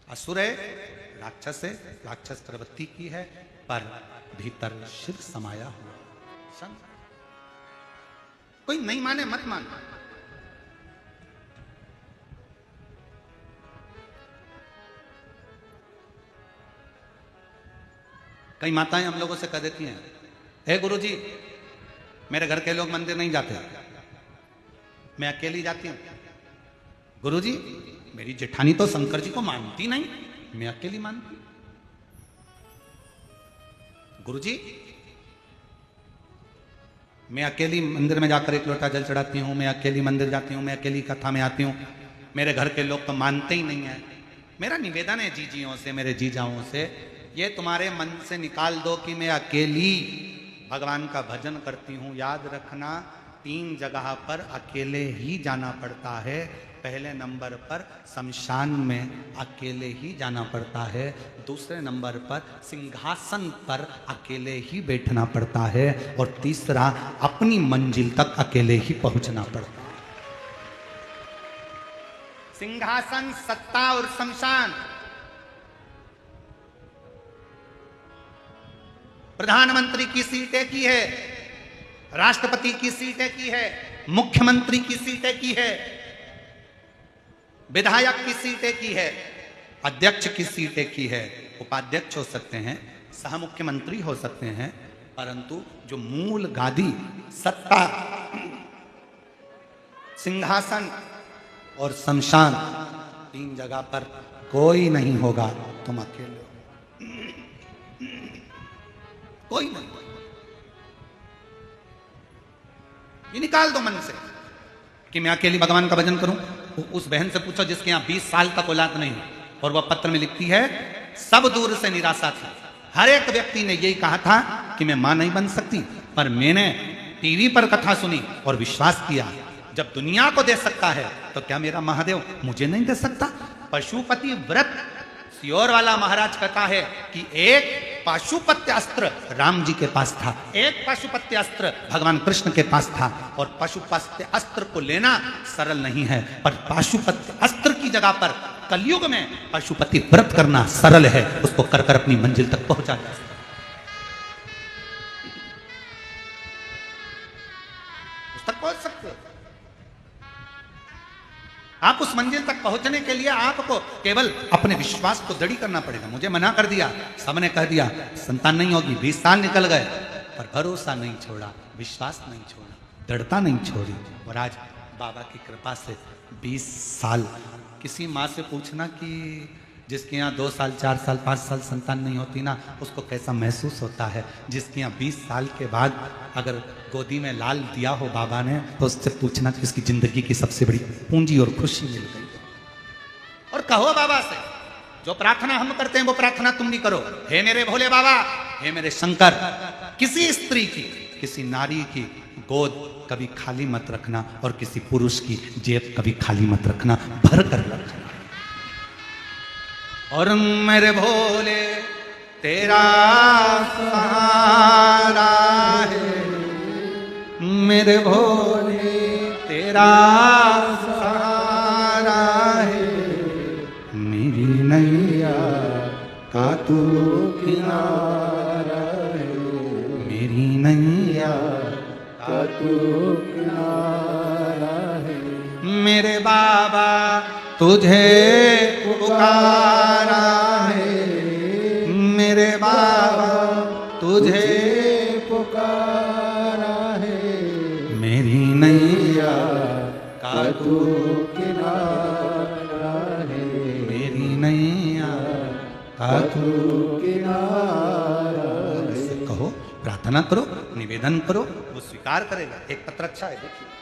असुर है, राक्षस है, राक्षस प्रवृत्ति की है, पर भीतर शिव समाया हुआ। कोई नहीं माने मत मान। कई माताएं हम लोगों से कह देती हैं, हे गुरुजी मेरे घर के लोग मंदिर नहीं जाते, मैं अकेली जाती हूं। गुरुजी मेरी जेठानी तो शंकर जी को मानती नहीं, मैं अकेली मानती। गुरुजी मैं अकेली मंदिर में जाकर एक लोटा जल चढ़ाती हूं, मैं अकेली मंदिर जाती हूं, मैं अकेली कथा में आती हूं, मेरे घर के लोग तो मानते ही नहीं है। मेरा निवेदन है जीजियों से, मेरे जीजाओं से, ये तुम्हारे मन से निकाल दो कि मैं अकेली भगवान का भजन करती हूं। याद रखना 3 जगह पर अकेले ही जाना पड़ता है। पहले नंबर पर शमशान में अकेले ही जाना पड़ता है, दूसरे नंबर पर सिंहासन पर अकेले ही बैठना पड़ता है, और तीसरा अपनी मंजिल तक अकेले ही पहुंचना पड़ता है। सिंहासन, सत्ता और शमशान। प्रधानमंत्री की सीट एक ही है, राष्ट्रपति की सीट एक ही है, मुख्यमंत्री की सीट एक ही है, विधायक की सीट एक ही है, अध्यक्ष की सीट एक ही है। उपाध्यक्ष हो सकते हैं, सह मुख्यमंत्री हो सकते हैं, परंतु जो मूल गादी, सत्ता, सिंहासन और शमशान, 3 जगह पर कोई नहीं होगा। तुम अकेले कोई नहीं। ये निकाल दो मन से कि मैं अकेली भगवान का भजन करूं, उस बहन से पूछो जिसके यहाँ 20 साल तक औलाद नहीं, और वह पत्र में लिखती है सब दूर से निराशा थी। हर एक व्यक्ति ने यही कहा था कि मैं मां नहीं बन सकती, पर मैंने टीवी पर कथा सुनी और विश्वास किया, जब दुनिया को दे सकता है तो क्या मेरा महादेव मुझे नहीं दे सकता। पशुपति व्रत सियोर वाला महाराज कहता है कि एक पाशुपत्य अस्त्र राम जी के पास था, एक पाशुपत्य अस्त्र भगवान कृष्ण के पास था, और पाशुपत्य अस्त्र को लेना सरल नहीं है, पर पाशुपत्य अस्त्र की जगह पर कलयुग में पशुपति व्रत करना सरल है, उसको कर कर अपनी मंजिल तक पहुंचा जा सकता। उस तक पहुंच सकते हो आप। उस मंजिल तक पहुंचने के लिए आपको केवल अपने विश्वास को दृढ़ करना पड़ेगा। मुझे मना कर दिया, सबने कह दिया संतान नहीं होगी, 20 साल निकल गए, पर भरोसा नहीं छोड़ा, विश्वास नहीं छोड़ा, दृढ़ता नहीं छोड़ी, और आज बाबा की कृपा से 20 साल। किसी माँ से पूछना कि जिसके यहाँ 2 साल 4 साल 5 साल संतान नहीं होती ना, उसको कैसा महसूस होता है। जिसके यहाँ 20 साल के बाद अगर गोदी में लाल दिया हो बाबा ने, तो उससे पूछना कि उसकी जिंदगी की सबसे बड़ी पूंजी और खुशी मिल गई। और कहो बाबा से, जो प्रार्थना हम करते हैं वो प्रार्थना तुम भी करो। हे मेरे भोले बाबा, हे मेरे शंकर, किसी स्त्री की, किसी नारी की गोद कभी खाली मत रखना, और किसी पुरुष की जेब कभी खाली मत रखना, भर कर रखना। और मेरे भोले तेरा सहारा है, मेरे भोले तेरा सहारा है, मेरी नैया का तू किनारा है, मेरी नैया का तू किनारा है। मेरे बाबा तुझे पुकारा है, मेरे बाबा तुझे पुकारा है, मेरी नैया का तू किनारा है, मेरी नैया का तू किनारा है। कहो, प्रार्थना करो, निवेदन करो, वो स्वीकार करेगा। एक पत्र अच्छा है, देखिए।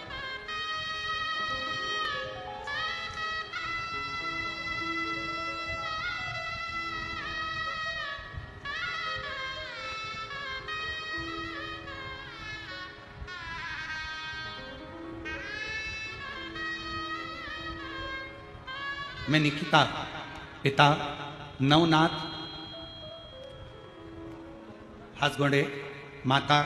मैं निकिता, पिता नवनाथ हासगोंडे, माता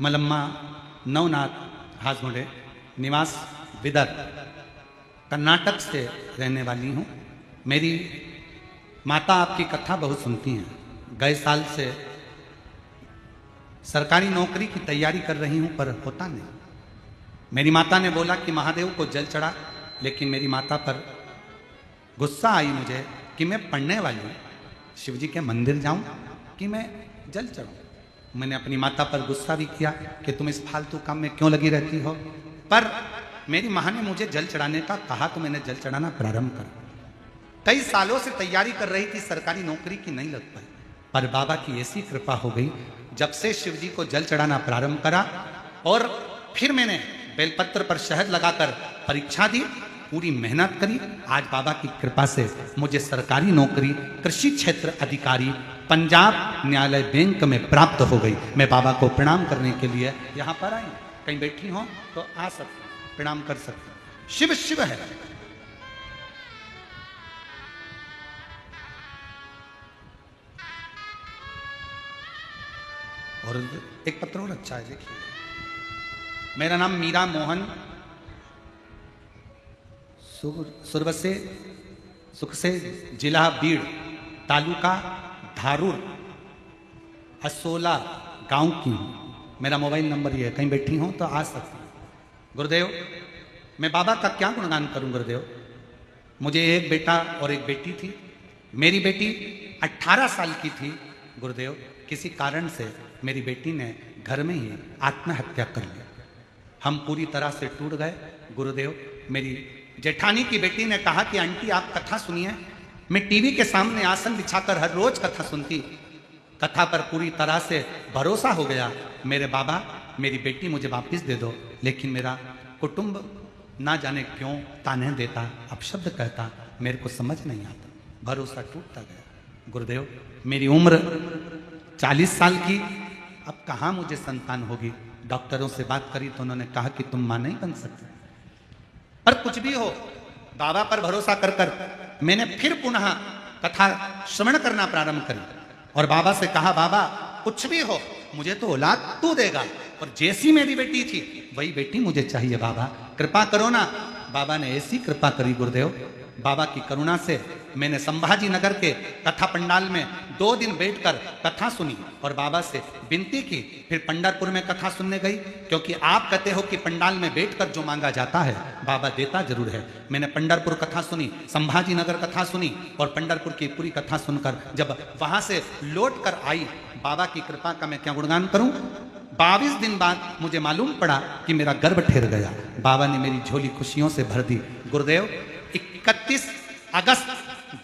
मलम्मा नवनाथ हासगोंडे, निवास विदर, कर्नाटक से रहने वाली हूँ। मेरी माता आपकी कथा बहुत सुनती हैं। गए साल से सरकारी नौकरी की तैयारी कर रही हूं, पर होता नहीं। मेरी माता ने बोला कि महादेव को जल चढ़ा, लेकिन मेरी माता पर गुस्सा आई मुझे कि मैं पढ़ने वाली हूं, शिव जी के मंदिर जाऊं कि मैं जल चढ़ाऊं। मैंने अपनी माता पर गुस्सा भी किया कि तुम इस फालतू काम में क्यों लगी रहती हो, पर मेरी माँ ने मुझे जल चढ़ाने का कहा तो मैंने जल चढ़ाना प्रारंभ कर। कई सालों से तैयारी कर रही थी, सरकारी नौकरी की नहीं लग पाई, पर बाबा की ऐसी कृपा हो गई, जब से शिव जी को जल चढ़ाना प्रारंभ करा और फिर मैंने बेलपत्र पर शहद लगाकर परीक्षा दी, पूरी मेहनत करी। आज बाबा की कृपा से मुझे सरकारी नौकरी कृषि क्षेत्र अधिकारी पंजाब न्यायालय बैंक में प्राप्त हो गई। मैं बाबा को प्रणाम करने के लिए यहाँ पर आई। कहीं बैठी हो तो आ सकते, प्रणाम कर सकते। शिव शिव है। और एक पत्र और अच्छा है, देखिए। मेरा नाम मीरा मोहन, सुरवसे सुख से, जिला बीड़, तालुका धारूर, असोला गांव की हूँ। मेरा मोबाइल नंबर ये है, कहीं बैठी हूँ तो आ सकती हूँ। गुरुदेव, मैं बाबा का क्या गुणगान करूँ गुरुदेव। मुझे एक बेटा और एक बेटी थी। मेरी बेटी 18 साल की थी गुरुदेव। किसी कारण से मेरी बेटी ने घर में ही आत्महत्या कर ली। हम पूरी तरह से टूट गए गुरुदेव। मेरी जेठानी की बेटी ने कहा कि आंटी आप कथा सुनिए। मैं टीवी के सामने आसन बिछाकर हर रोज कथा सुनती। कथा पर पूरी तरह से भरोसा हो गया। मेरे बाबा मेरी बेटी मुझे वापस दे दो, लेकिन मेरा कुटुंब ना जाने क्यों ताने देता, अपशब्द कहता, मेरे को समझ नहीं आता, भरोसा टूटता गया। गुरुदेव, मेरी उम्र 40 साल की, अब कहाँ मुझे संतान होगी। डॉक्टरों से बात करी तो उन्होंने कहा कि तुम मां नहीं बन सकते। पर कुछ भी हो, बाबा पर भरोसा कर कर मैंने फिर पुनः कथा श्रवण करना प्रारंभ करी और बाबा से कहा, बाबा कुछ भी हो मुझे तो औलाद तू देगा, और जैसी मेरी बेटी थी वही बेटी मुझे चाहिए, बाबा कृपा करो ना। बाबा ने ऐसी कृपा करी गुरुदेव, बाबा की करुणा से मैंने संभाजी नगर के कथा पंडाल में 2 दिन बैठकर कथा सुनी और बाबा से विनती की। फिर पंढरपुर में कथा सुनने गई, क्योंकि आप कहते हो कि पंडाल में बैठकर जो मांगा जाता है बाबा देता जरूर है। मैंने पंढरपुर कथा सुनी, संभाजी नगर कथा सुनी और पंढरपुर की पूरी कथा सुनकर जब वहां से लौट कर आई, बाबा की कृपा का मैं क्या गुणगान करूं। 22 दिन बाद मुझे मालूम पड़ा कि मेरा गर्भ ठहर गया। बाबा ने मेरी झोली खुशियों से भर दी। गुरुदेव, 31 अगस्त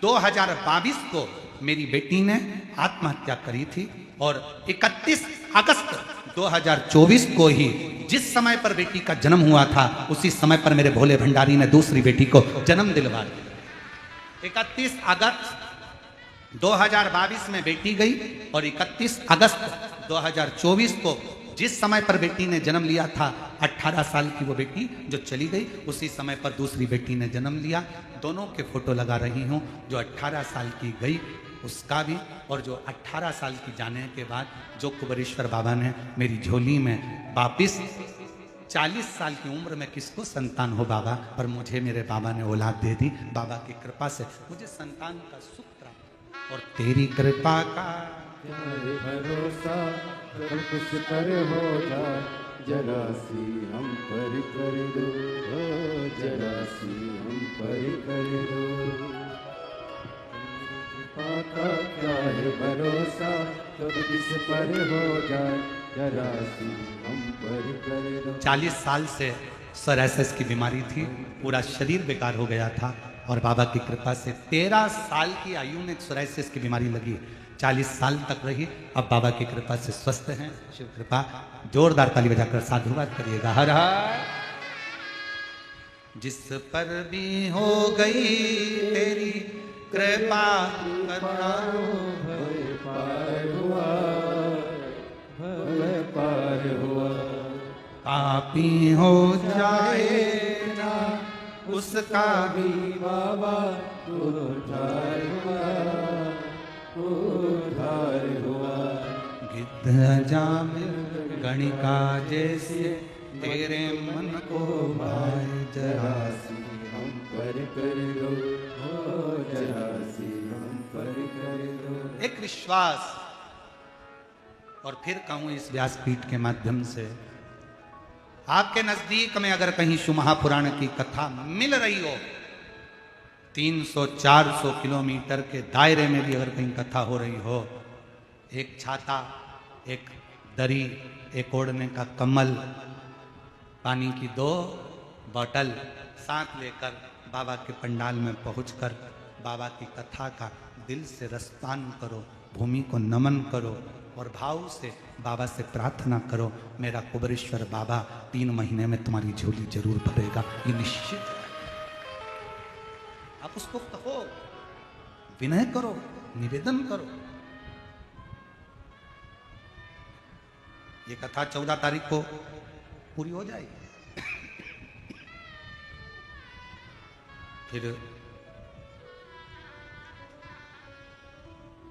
2022 को मेरी बेटी ने आत्महत्या करी थी और 31 अगस्त 2024 को ही जिस समय पर बेटी का जन्म हुआ था उसी समय पर मेरे भोले भंडारी ने दूसरी बेटी को जन्म दिलवा दिया। 31 अगस्त 2022 में बेटी गई और 31 अगस्त 2024 को जिस समय पर बेटी ने जन्म लिया था, 18 साल की वो बेटी जो चली गई, उसी समय पर दूसरी बेटी ने जन्म लिया। दोनों के फोटो लगा रही हूँ, जो 18 साल की गई उसका भी, और जो 18 साल की जाने के बाद जो कुबेरेश्वर बाबा ने मेरी झोली में वापिस 40 साल की उम्र में किसको संतान हो बाबा, पर मुझे मेरे बाबा ने औलाद दे दी। बाबा की कृपा से मुझे संतान का सुख प्राप्त, और तेरी कृपा का भरोसा सब कुछ पर हो जाए, जरा सी हम पर कर दो, जरा सी हम पर कर दो। कृपा का क्या है भरोसा, सब किस पर हो जाए, जरा सी हम पर कर दो। 40 साल से सोरायसिस की बीमारी थी, पूरा शरीर बेकार हो गया था, और बाबा की कृपा से 13 साल की आयु में सोरायसिस की बीमारी लगी, 40 साल तक रही। अब बाबा की कृपा से स्वस्थ हैं, शिव कृपा। जोरदार ताली बजाकर साधुवाद करिएगा। हर हर। जिस पर भी हो गई तेरी कृपा करुणा, भय पार हुआ, भय पार हुआ। पापी हो जाए ना उसका भी बाबा उद्धार हुआ, उद्धार हुआ। गिद्ध जामिल गणिका जैसे तेरे मन को भाए, जरा सी हम पर कर दो, जरा सी हम पर कर दो। एक विश्वास, और फिर कहूं इस व्यासपीठ के माध्यम से, आपके नजदीक में अगर कहीं शिव महापुराण की कथा मिल रही हो, 300-400 किलोमीटर के दायरे में भी अगर कहीं कथा हो रही हो, एक छाता, एक दरी, एक ओढ़ने का कम्बल, पानी की 2 बोतल साथ लेकर बाबा के पंडाल में पहुंचकर बाबा की कथा का दिल से रसपान करो, भूमि को नमन करो और भाव से बाबा से प्रार्थना करो, मेरा कुबेरेश्वर बाबा 3 महीने में तुम्हारी झोली जरूर भरेगा, ये निश्चित है। आप उसको कहो, विनय करो, निवेदन करो। ये कथा 14 तारीख को पूरी हो जाएगी। फिर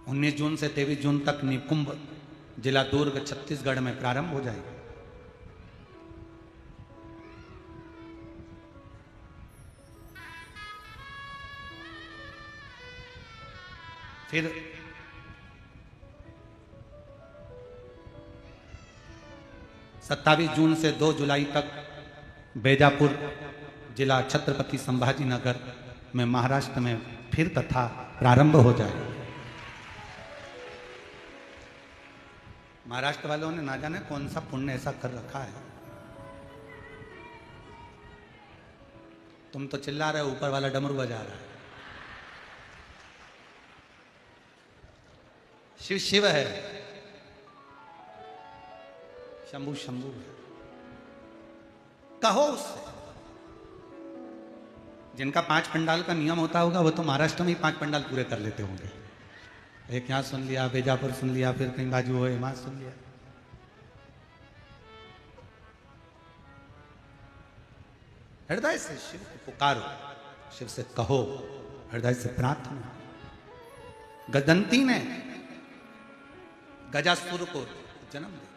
19 जून से 23 जून तक निकुंभ जिला दुर्ग छत्तीसगढ़ में प्रारंभ हो जाएगी। फिर 27 जून से 2 जुलाई तक बेजापुर जिला छत्रपति संभाजी नगर में महाराष्ट्र में फिर कथा प्रारंभ हो जाए। महाराष्ट्र वालों ने ना जाने कौन सा पुण्य ऐसा कर रखा है, तुम तो चिल्ला रहे हो, ऊपर वाला डमरू बजा रहा है। शिव शिव है, शंभू शंभू है। कहो उससे। जिनका 5 पंडाल का नियम होता होगा वो तो महाराष्ट्र में ही 5 पंडाल पूरे कर लेते होंगे। एक यहां सुन लिया, बेजापुर सुन लिया, फिर कहीं बाजू हो वहां सुन लिया। हृदय से शिव को पुकारो, शिव से कहो, हृदय से प्रार्थना। गजंती ने गजासुर को जन्म दिया,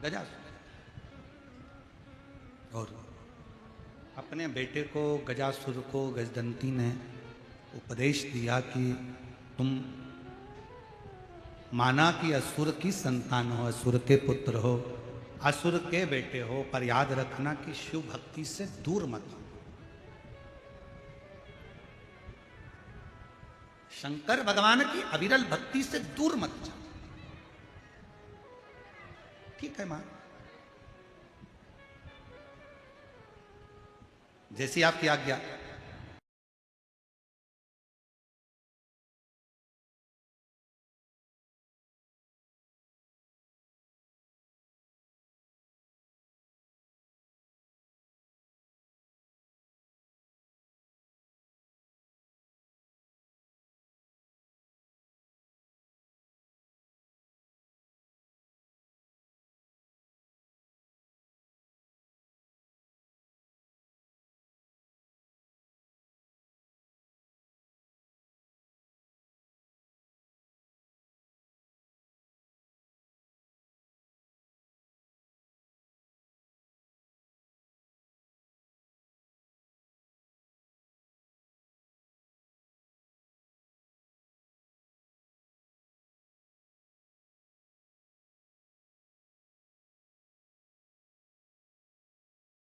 गजासुर, और अपने बेटे को गजासुर को गजदंती ने उपदेश दिया कि तुम माना कि असुर की संतान हो, असुर के पुत्र हो, असुर के बेटे हो, पर याद रखना कि शिव भक्ति से दूर मत हो। शंकर भगवान की अविरल भक्ति से दूर मत जाओ। ठीक है मां, जैसी आपकी आज्ञा।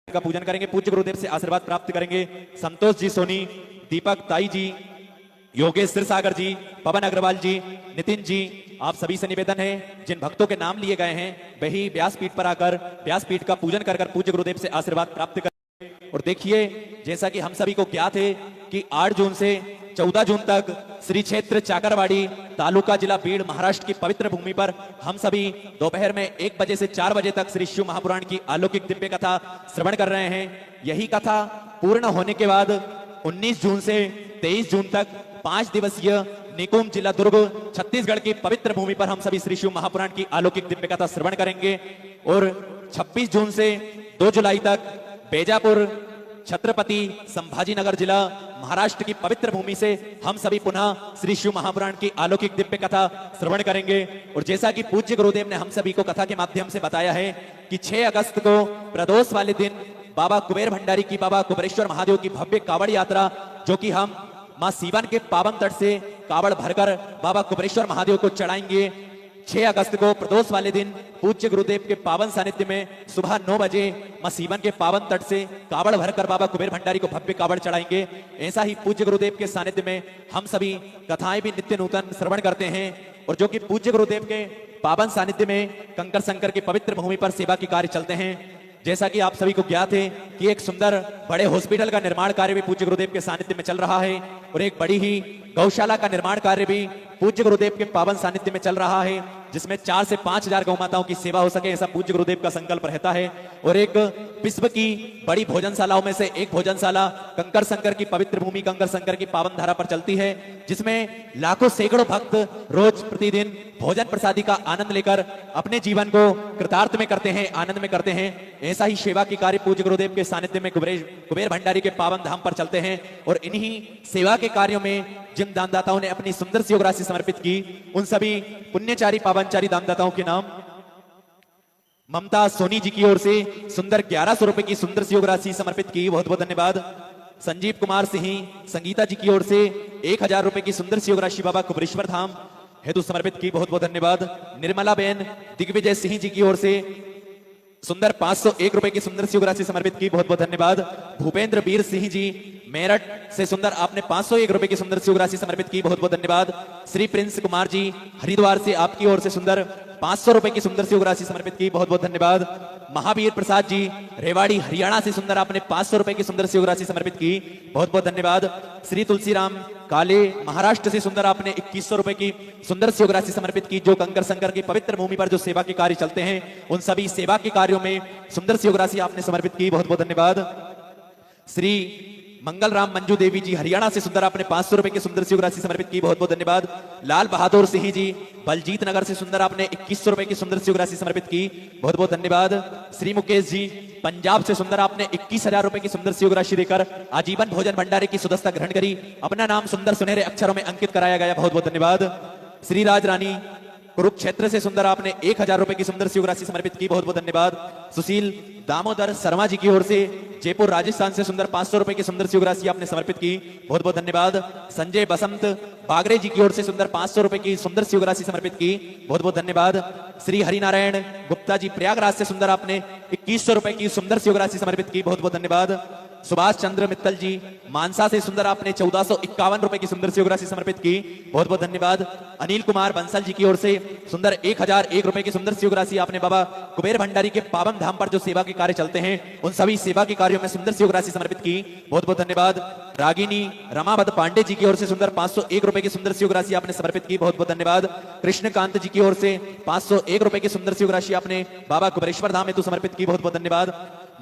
का पूजन करेंगे, पूज्य गुरुदेव से आशीर्वाद प्राप्त करेंगे। संतोष जी सोनी, दीपक ताई जी, योगेश सिरसागर जी, पवन अग्रवाल जी, नितिन जी, आप सभी से निवेदन है जिन भक्तों के नाम लिए गए हैं वही व्यासपीठ पर आकर व्यासपीठ का पूजन कर पूज्य गुरुदेव से आशीर्वाद प्राप्त करें। और देखिए, जैसा कि हम सभी को ज्ञात है कि 8 जून से 14 जून तक श्री क्षेत्र चाकरवाड़ी, तालुका जिला बीड़, महाराष्ट्र की पवित्र भूमि पर हम सभी दोपहर में 1 बजे से 4 बजे तक श्री शिव महापुराण की अलौकिक दिव्य कथा श्रवण कर रहे हैं। यही कथा पूर्ण होने के बाद 19 जून से 23 जून तक 5 दिवसीय निकुंभ जिला दुर्ग छत्तीसगढ़ की पवित्र भूमि पर हम सभी श्री शिव महापुराण की अलौकिक दिव्य कथा श्रवण करेंगे। और 26 जून से 2 जुलाई तक बेजापुर, छत्रपति संभाजीनगर जिला, महाराष्ट्र की पवित्र भूमि से हम सभी पुनः श्री शिव महापुराण की अलौकिक दिव्य कथा श्रवण करेंगे। और जैसा कि पूज्य गुरुदेव ने हम सभी को कथा के माध्यम से बताया है कि 6 अगस्त को प्रदोष वाले दिन बाबा कुबेर भंडारी की, बाबा कुबेरेश्वर महादेव की भव्य कावड़ यात्रा, जो कि हम मां सीवन के पावन तट से कावड़ भरकर बाबा कुबेरेश्वर महादेव को चढ़ाएंगे। 6 अगस्त को प्रदोष वाले दिन पूज्य गुरुदेव के पावन सानिध्य में सुबह 9 बजे मां सीवन के पावन तट से कावड़ भरकर बाबा कुबेर भंडारी को भव्य कावड़ चढ़ाएंगे। ऐसा ही पूज्य गुरुदेव के सानिध्य में हम सभी कथाएं भी नित्य नूतन श्रवण करते हैं। और जो कि पूज्य गुरुदेव के पावन सानिध्य में कंकर संकर की पवित्र भूमि पर सेवा के कार्य चलते हैं। जैसा कि आप सभी को ज्ञात है कि एक सुंदर बड़े हॉस्पिटल का निर्माण कार्य भी पूज्य गुरुदेव के सानिध्य में चल रहा है और एक बड़ी ही गौशाला का निर्माण कार्य भी पूज्य गुरुदेव के पावन सानिध्य में चल रहा है, जिसमें 4 से 5 हजार गौ माताओं की सेवा हो सके, ऐसा पूज्य गुरुदेव का संकल्प रहता है। और एक विश्व की बड़ी भोजनशालाओं में से एक भोजनशाला कंकर संकर की पवित्र भूमि, कंकर संकर की पावन धारा पर चलती है, जिसमें लाखों सैकड़ों भक्त रोज प्रतिदिन भोजन प्रसादी का आनंद लेकर अपने जीवन को कृतार्थ में करते हैं, आनंद में करते हैं। ऐसा ही सेवा की कार्य पूज्य गुरुदेव के सानिध्य में कुबेर भंडारी के पावन धाम पर चलते हैं। और इन्हीं सेवा के कार्यों में जिन दानदाताओं ने अपनी सुंदर सी योग राशि समर्पित की, उन सभी पुण्यचारी पावनचारी दानदाताओं के नाम ममता सोनी जी की ओर से सुंदर 1100 रुपए की सुंदर सी योग राशि समर्पित की, बहुत बहुत धन्यवाद। संजीव कुमार सिंह संगीता जी की ओर से 1000 रुपए की सुंदर सी योग राशि बाबा कुबेरेश्वर धाम हेतु समर्पित की, बहुत बहुत धन्यवाद। निर्मला बेन दिग्विजय सिंह जी की ओर से सुंदर 501 रुपए की सुंदर सी योग राशि समर्पित की, बहुत बहुत धन्यवाद। भूपेंद्र वीर सिंह जी मेरठ से सुंदर आपने 501 रुपए की सुंदर सी राशि समर्पित की, बहुत बहुत धन्यवाद। श्री प्रिंस कुमार जी हरिद्वार से आपकी ओर से सुंदर 500 रुपए की सुंदर सी राशि समर्पित की, बहुत बहुत धन्यवाद। महावीर प्रसाद जी रेवाड़ी हरियाणा से सुंदर आपने 500 रुपए की सुंदर सी राशि समर्पित की, बहुत बहुत धन्यवाद। श्री तुलसीराम काले महाराष्ट्र से सुंदर आपने 2100 रुपए की सुंदर सी राशि समर्पित की, जो कंकर संकर की पवित्र भूमि पर जो सेवा के कार्य चलते हैं उन सभी सेवा के कार्यों में सुंदर सी राशि आपने समर्पित की, बहुत बहुत धन्यवाद। श्री मंगल राम मंजू देवी जी हरियाणा से सुंदर आपने 500 रुपए की सुंदर सी राशि समर्पित की, बहुत बहुत धन्यवाद। लाल बहादुर सिंह जी बलजीत नगर से सुंदर आपने 2100 रुपए की सुंदर सी राशि समर्पित की, बहुत बहुत धन्यवाद। श्री मुकेश जी पंजाब से सुंदर आपने 21,000 रुपए की सुंदर सी राशि देकर आजीवन भोजन भंडारे की सुदस्ता ग्रहण करी, अपना नाम सुंदर सुनहरे अक्षरों में अंकित कराया गया, बहुत बहुत धन्यवाद। श्री राज रानी कुरुक्षेत्र से सुंदर आपने 1000 रुपए की सुंदर सी राशि समर्पित की, बहुत बहुत धन्यवाद। सुशील दामोदर शर्मा जी की ओर से जयपुर राजस्थान से सुंदर 500 रुपए की सुंदर सी राशि आपने समर्पित की, बहुत बहुत धन्यवाद। संजय बसंत बागरे जी की ओर से सुंदर 500 रुपए की सुंदर सी राशि समर्पित की, बहुत बहुत धन्यवाद। श्री हरिनारायण गुप्ता जी प्रयागराज से सुंदर आपने 2100 रुपए की सुंदर सी राशि समर्पित की, बहुत बहुत धन्यवाद। सुभाष चंद्र मित्तल जी मानसा से सुंदर आपने 1451 रुपए की सुंदर सी राशि समर्पित की, बहुत बहुत धन्यवाद। अनिल कुमार बंसल जी की ओर से सुंदर 1001 रुपए की सुंदर सी राशि आपने बाबा कुबेर भंडारी के पावन धाम पर जो सेवा के कार्य चलते हैं उन सभी सेवा के कार्यों में सुंदर सी राशि समर्पित की, बहुत बहुत धन्यवाद। रागिनी रमापद पांडे जी की ओर से सुंदर 501 रुपए की सुंदर सी राशि आपने समर्पित की, बहुत बहुत धन्यवाद। कृष्णकांत जी की ओर से 501 रुपए की सुंदर सी राशि आपने बाबा कुबेरेश्वर धाम हेतु समर्पित की, बहुत बहुत धन्यवाद।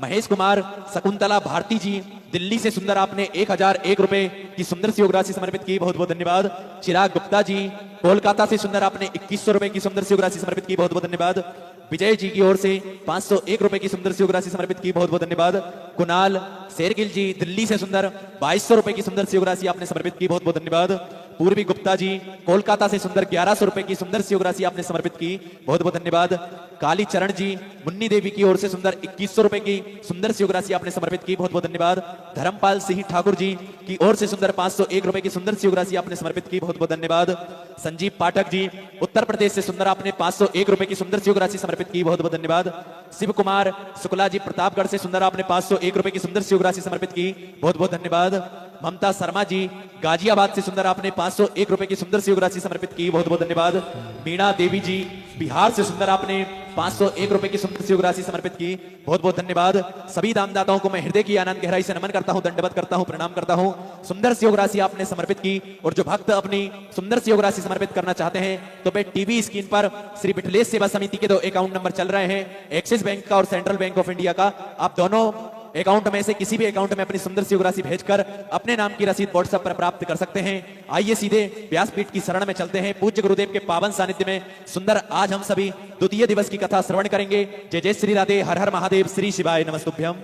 महेश कुमार शकुंतला भारती जी दिल्ली से सुंदर आपने 1001 रुपए की सुंदर सी राशि समर्पित की, बहुत बहुत धन्यवाद। चिराग गुप्ता जी कोलकाता से सुंदर आपने 2100 रुपए की सुंदर सी राशि समर्पित की, बहुत बहुत धन्यवाद। विजय जी की ओर से 501 रुपए की सुंदर सी राशि समर्पित की, बहुत बहुत धन्यवाद। कुणाल शेरगिल जी दिल्ली से सुंदर 2200 रुपए की सुंदर सी राशि आपने समर्पित की, बहुत बहुत धन्यवाद। पूर्वी गुप्ता जी कोलकाता से सुंदर 1100 रुपए की सुंदर सी राशि आपने समर्पित की, बहुत बहुत धन्यवाद। काली चरण जी मुन्नी देवी की ओर से सुंदर 2100 रुपए की सुंदर सी राशि आपने समर्पित की, बहुत बहुत धन्यवाद। धर्मपाल सिंह ठाकुर जी की ओर से सुंदर 501 रुपए की सुंदर सी राशि आपने समर्पित की, बहुत बहुत धन्यवाद। संजीव पाठक जी उत्तर प्रदेश से सुंदर आपने 501 रुपए की सुंदर सी राशि समर्पित की, बहुत बहुत धन्यवाद। शिव कुमार शुक्ला जी प्रतापगढ़ से सुंदर आपने 501 रुपए की सुंदर सी राशि समर्पित की, बहुत बहुत धन्यवाद। ममता शर्मा जी गाजियाबाद से सुंदर आपने 501 रुपए की सुंदर सी राशि समर्पित की, बहुत बहुत धन्यवाद। मीणा देवी जी बिहार से सुंदर आपने 501 रुपए की सुंदर सी राशि समर्पित की, बहुत बहुत धन्यवाद। सभी दानदाताओं को मैं हृदय की आनंद गहराई से नमन करता हूं, दंडवत करता हूं, प्रणाम करता हूं। सुंदर सी राशि आपने समर्पित की और जो भक्त अपनी सुंदर सी राशि समर्पित करना चाहते हैं तो वे टीवी स्क्रीन पर श्री विठलेश सेवा समिति के 2 अकाउंट नंबर चल रहे हैं, एक्सिस बैंक का और सेंट्रल बैंक ऑफ इंडिया का। आप दोनों अकाउंट में से किसी भी अकाउंट में अपनी सुंदर सी राशि भेजकर अपने नाम की रसीद व्हाट्सएप पर प्राप्त कर सकते हैं। आइए सीधे व्यासपीठ की शरण में चलते हैं। पूज्य गुरुदेव के पावन सानिध्य में सुंदर आज हम सभी द्वितीय दिवस की कथा श्रवण करेंगे। जय जय श्री राधे, हर हर महादेव, श्री शिवाय नमस्तुभ्यम।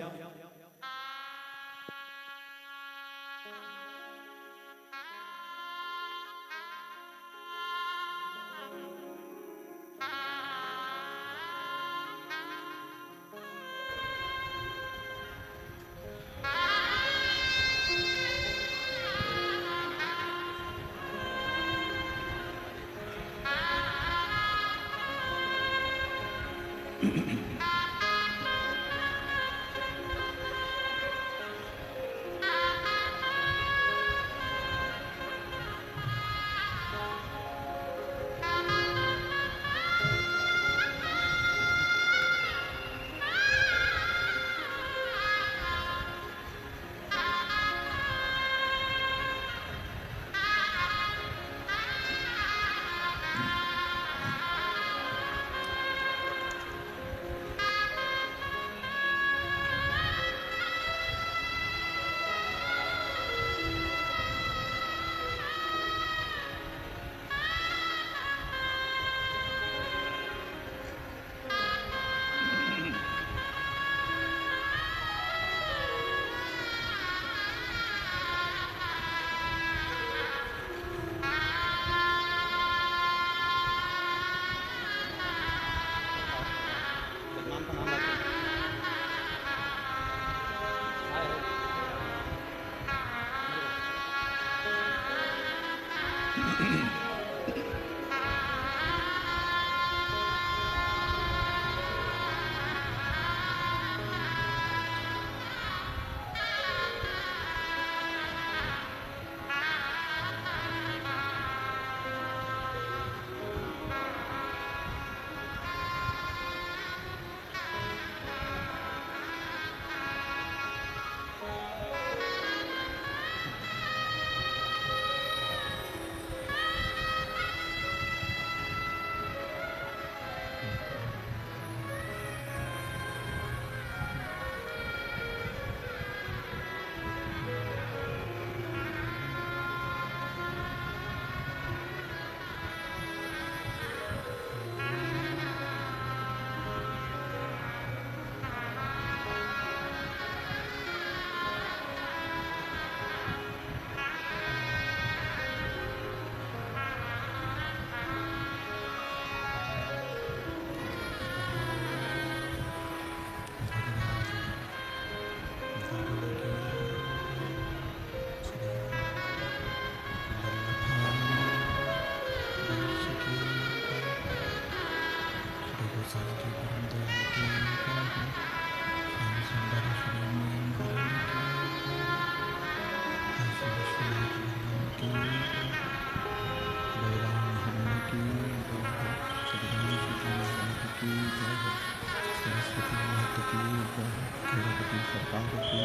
सरकार की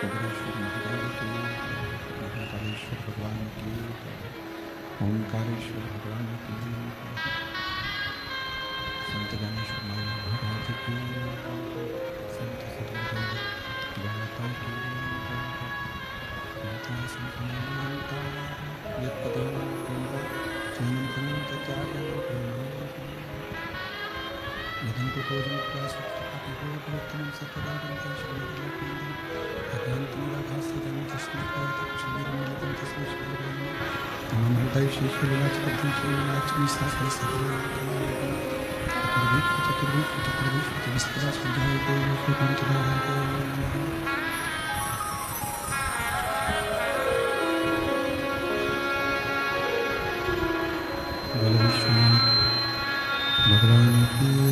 ओंकारेश्वर महादेव की ओंकारेश्वर भगवान की ओंकारेश्वर भगवान की संत ज्ञानेश्वर महाराज की संत सदगुरुदेव माता की माता संता भगवान की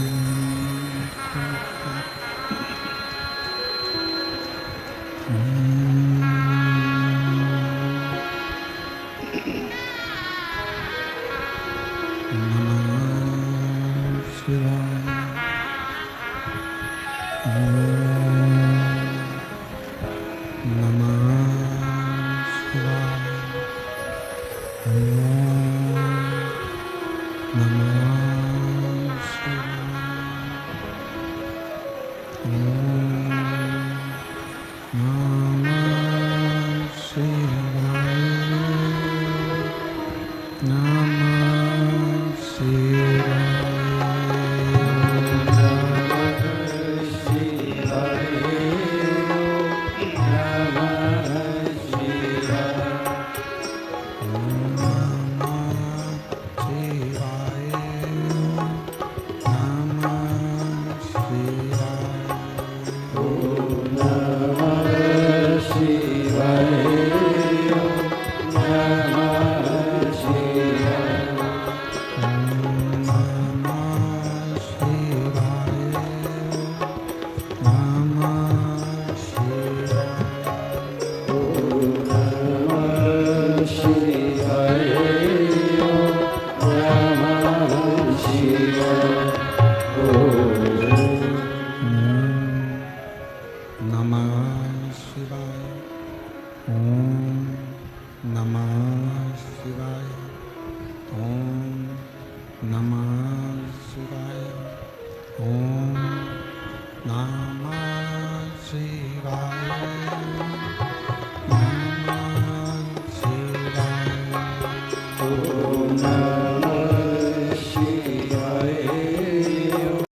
Namah Shivaya.